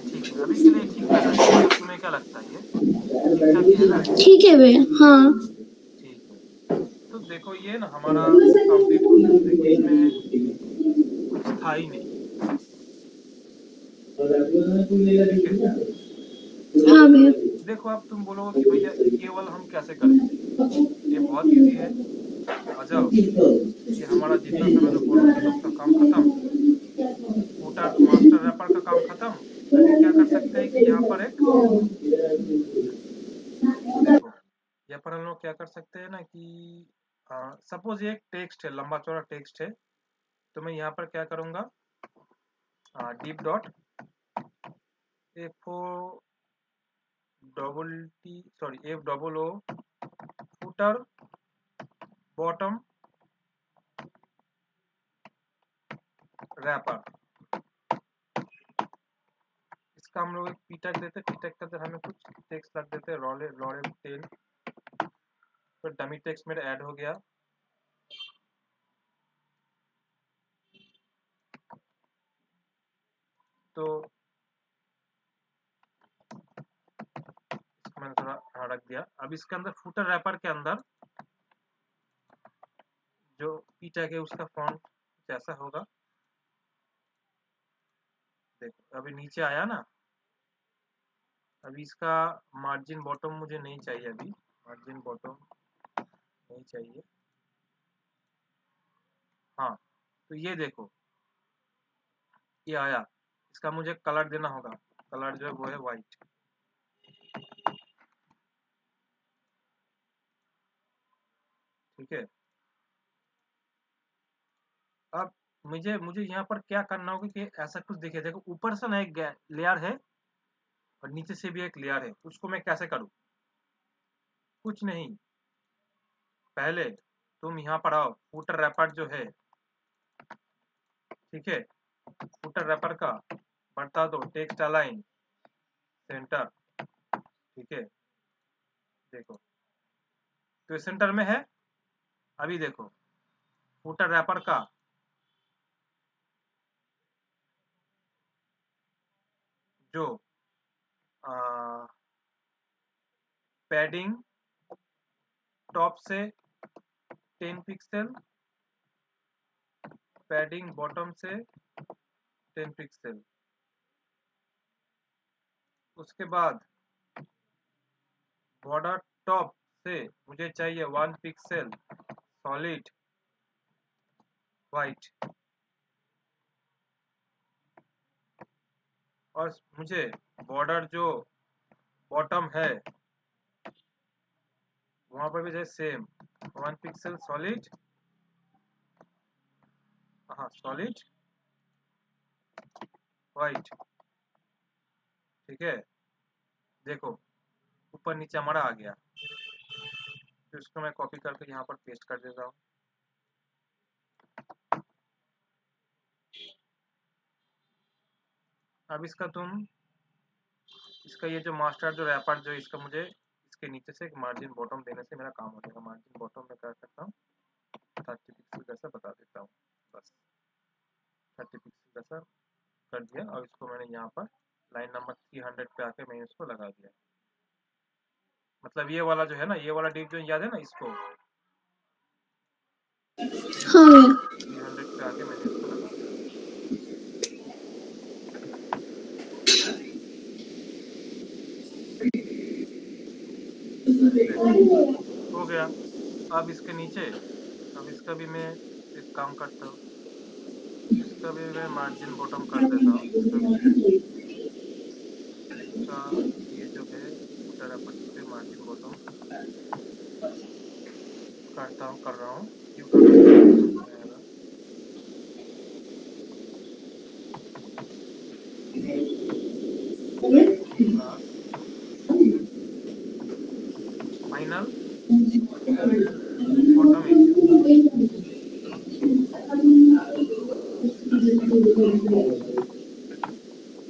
A: ठीक है, अभी के लिए ठीक लग रहा है, तुम्हें तुम्हें क्या लगता है, ये ठीक ठाक ही है ना।
B: ठीक है भैया। हाँ
A: ठीक है, तो देखो ये ना हमारा कंप्लीट हो गया, देखो इसमें कुछ था ही नहीं, ठीक है।
B: हाँ
A: अब
B: भैया।
A: देखो, अब तुम बोलोगे कि भैया ये वाला हम कैसे करेंगे, ये बहुत इजी है, आ जाओ। ये हमारा जितना सारा जो बॉटम है उसका काम खत्म, फुटर मास्टर रैपर का काम खत्म। अभी क्या कर सकते हैं कि यहाँ पर एक, देखो यहाँ पर हम लोग क्या कर सकते हैं ना कि सपोज ये एक टेक्स्ट है, लंबा चौड़ा टेक्स्ट है, तो मैं यहाँ पर क्या करूँगा, div dot F O double T sorry F double O footer bottom wrapper, इसका हम लोग एक पीटैग देते, पीटैग के अंदर हमें कुछ टेक्स्ट लग देते, लॉरे लॉरे टेल, तो डमी टेक्स्ट मेरा ऐड हो गया। तो इसको मैंने थोड़ा रख दिया। अब इसके अंदर फुटर रैपर के अंदर जो पीटैग है उसका फॉन्ट जैसा होगा, देखो अभी नीचे आया ना। अभी इसका मार्जिन बॉटम मुझे नहीं चाहिए, अभी मार्जिन बॉटम नहीं चाहिए। हाँ, तो ये देखो ये आया, इसका मुझे कलर देना होगा, कलर जो है वो है वाइट। ठीक है, अब मुझे मुझे यहाँ पर क्या करना होगा कि ऐसा कुछ देखिए, देखो ऊपर से ना एक लेयर है और नीचे से भी एक लेयर है, उसको मैं कैसे करूँ? कुछ नहीं, पहले तुम यहाँ पर आओ, फुटर रैपर जो है, ठीक है, फुटर रैपर का बढ़ता दो, टेक्स्ट अलाइन सेंटर, ठीक है, देखो तो सेंटर में है। अभी देखो फुटर रैपर का जो पैडिंग टॉप से 10 पिक्सल, पैडिंग बॉटम से 10 पिक्सल, उसके बाद बॉर्डर टॉप से मुझे चाहिए 1 पिक्सल सॉलिड वाइट, और मुझे बॉर्डर जो बॉटम है वहां पर भी जो सेम 1 पिक्सल सॉलिड, हाँ सॉलिड वाइट। ठीक है, देखो ऊपर नीचे हमारा आ गया, तो इसको मैं कॉपी करके यहाँ पर पेस्ट कर देता हूँ। अब इसका ये जो मास्टर जो रैपर जो इसका मुझे इसके नीचे से एक मार्जिन बॉटम देने से मेरा काम हो जाएगा। मार्जिन बॉटम में कर सकता हूँ 30 पिक्सल जैसा बता देता हूँ, बस 30 पिक्सल जैसा कर दिया, और इसको मैंने यहाँ पर लाइन नंबर 300 पे आके मैंने इसको लगा दिया। मतलब ये वाला जो है ना, ये वाला डिव जो याद है ना, इसको
B: हाँ
A: 300 पे आके मैंने इसको लगा दिया। हो गया। अब इसके नीचे, अब इसका भी मैं एक काम करता हूँ, इसका भी मैं मार्जिन बॉटम कर देता हूँ, इसका ये जो है फुटर रैपर पे मार्जिन बॉटम कर रहा हूँ, क्यों कर रहा हूँ, फाइनल बॉटम एरिया।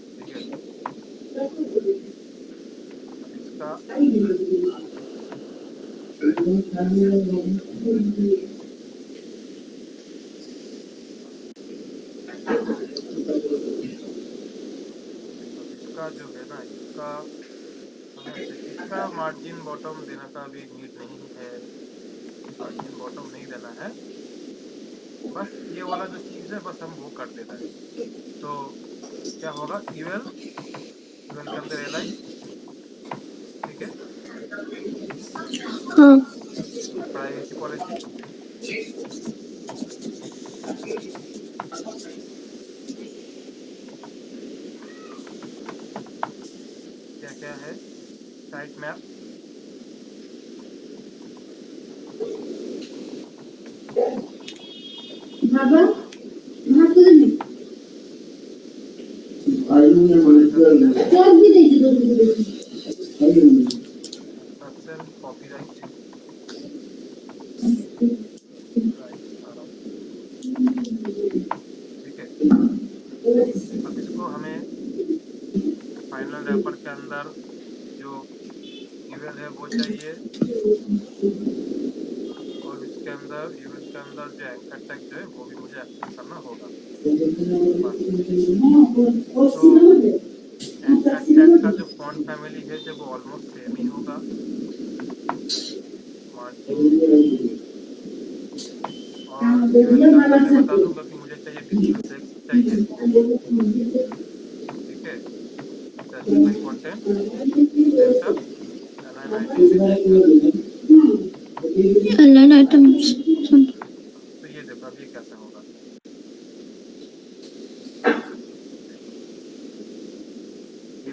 A: ठीक है, अब इसका इसका जो है ना, इसका मार्जिन बॉटम देने का भी नीड नहीं है, मार्जिन बॉटम नहीं देना है, बस ये वाला जो चीज़ है बस हम वो कर देना है। तो क्या होगा, इवेल के अंदर एलाइन, ठीक है,
B: हाँ
A: प्राइवेसी पॉलिसी, क्या क्या है, साइट मैप,
B: बाबा
A: इंस्ट्रक्शन, कॉपीराइट राइट, ठीक है। अब इसको हमें फाइनल रैपर के अंदर जो यूएल है वो चाहिए, और इसके अंदर यूएल के अंदर जो एंकर टैग जो है वो भी मुझे एक्सेस करना होगा, बस। तो एंकर टैग का जो फॉन्ट फैमिली है जो वो ऑलमोस्ट सेम ही होगा, मार्जिन, और यूएल के अंदर मैं बता दूंगा कि मुझे चाहिए डिजिटल टेक्स्ट चाहिए, ठीक है, justify content center, align item with centre.
B: Align items.
A: तो ये देखो अब ये कैसे होगा,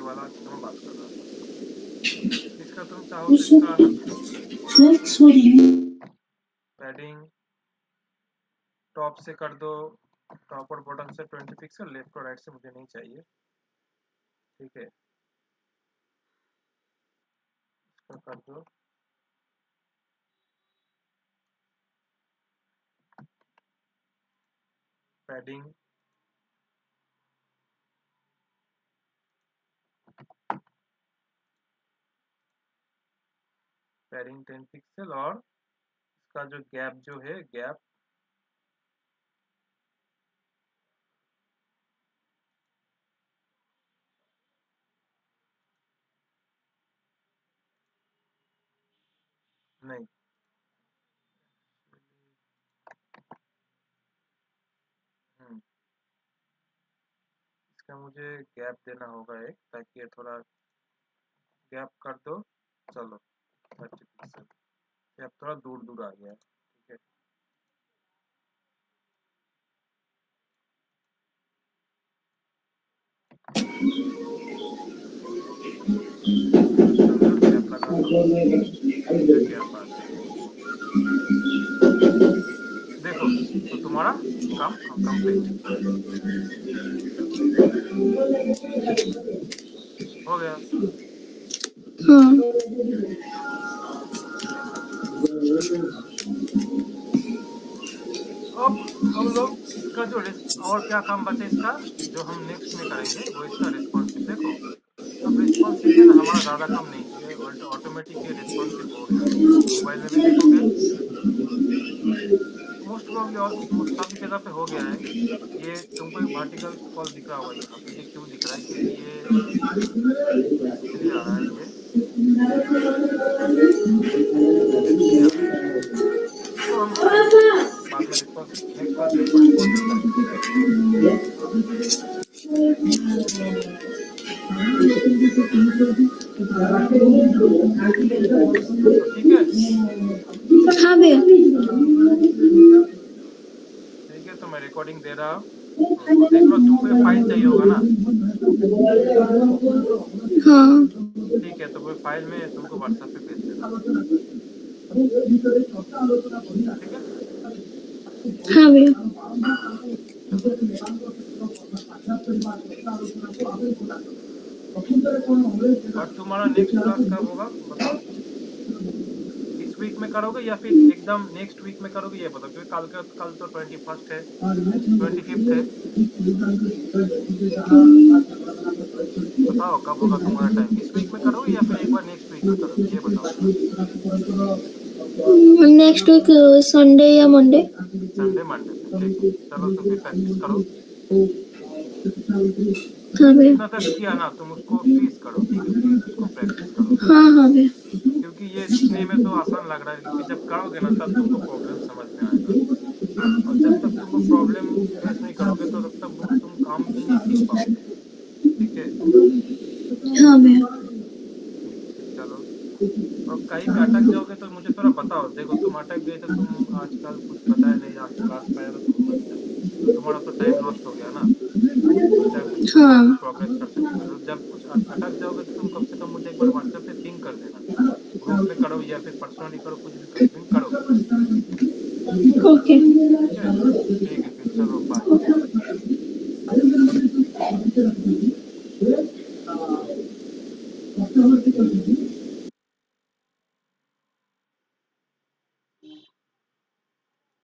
A: वाला जिसका मैं बात कर रहा था। इसका तुम चाहो तो इसका ना पैडिंग टॉप से कर दो, टॉप और बॉटम से 20 पिक्सल, लेफ्ट और राइट से मुझे नहीं चाहिए, ठीक है। इसका कर दो पैडिंग पैडिंग 10 पिक्सल, और इसका जो गैप जो है गैप नहीं, इसका मुझे गैप देना होगा एक, ताकि ये थोड़ा गैप कर दो। चलो 30 पिक्सल, गैप थोड़ा दूर दूर आ गया, ठीक है। गैप लगा दो, गैप आ गया। देखो तो तुम्हारा काम कंप्लीट हो गया।
B: हाँ
A: अब हम लोग इसका जो और क्या काम बचे, इसका जो हम नेक्स्ट में करेंगे वो इसका रिस्पॉन्सिव। देखो अब रिस्पॉन्सिव में ना हमारा ज़्यादा काम नहीं है, ऑटोमेटिक ये रिस्पॉन्सिव हो गया। मोबाइल में भी देखोगे मोस्ट प्रॉब्ली काफ़ी जगह पे हो गया है। ये तुमको एक वर्टिकल स्क्रॉल दिख रहा होगा यहाँ पे, ये क्यों दिख रहा है? क्योंकि ये इसलिए आ रहा है, ये इसलिए आ रहा है। तो हम बाद में रिस्पॉन्सिव, नेक्स्ट क्लास में इसको रिस्पॉन्सिव करेंगे, ठीक है। तो ठीक है,
B: हाँ भैया,
A: ठीक है। तो मैं रिकॉर्डिंग दे रहा हूँ, तो देख लो, तुमको ये फाइल चाहिए होगा ना?
B: हाँ
A: ठीक है, तो वो फाइल में तुमको व्हाट्सएप पे भेज देना, ठीक है।
B: हाँ भैया।
A: और तुम्हारा नेक्स्ट क्लास कब होगा बताओ? इस वीक में करोगे या फिर एकदम नेक्स्ट वीक में करोगे, ये बताओ, क्योंकि कल तो 21 है, 25 है। बताओ कब होगा तुम्हारा टाइम, इस वीक में करोगे या फिर एक बार नेक्स्ट वीक में करोगे, ये बताओ जरा।
B: नेक्स्ट वीक संडे या मंडे।
A: संडे मंडे से, ठीक है। चलो तो फिर प्रैक्टिस करो,
B: हाँ भैया।
A: जितना तक किया ना तुम उसको प्लीज करो, ठीक है, प्लीज उसको प्रैक्टिस करो,
B: हाँ हाँ भैया।
A: क्योंकि ये दिखने में तो आसान लग रहा है, क्योंकि जब करोगे ना तब तुमको प्रॉब्लम समझ में आएगा, और जब तक तुमको प्रॉब्लम फेस नहीं करोगे तो तब तक तुम काम भी नहीं सीख पाओगे, ठीक है।
B: हाँ भैया।
A: चलो, और कहीं पे अटक जाओगे तो मुझे थोड़ा बताओ। देखो तुम अटक गए तो तुम आजकल कुछ बताया नहीं, आज क्लास में आया तो तुम तुम्हारा तो टाइम लॉस्ट हो गया ना, उस टाइम में तुम और कुछ
B: हाँ
A: प्रोग्रेस कर सकते थे। तो जब कुछ अटक जाओगे तो तुम कम से कम मुझे एक बार व्हाट्सएप पे पिंग कर देना, ग्रुप में करो या फिर पर्सनली करो, कुछ भी करो, पिंग करो,
B: ओके।
A: ठीक है। फिर चलो बाय।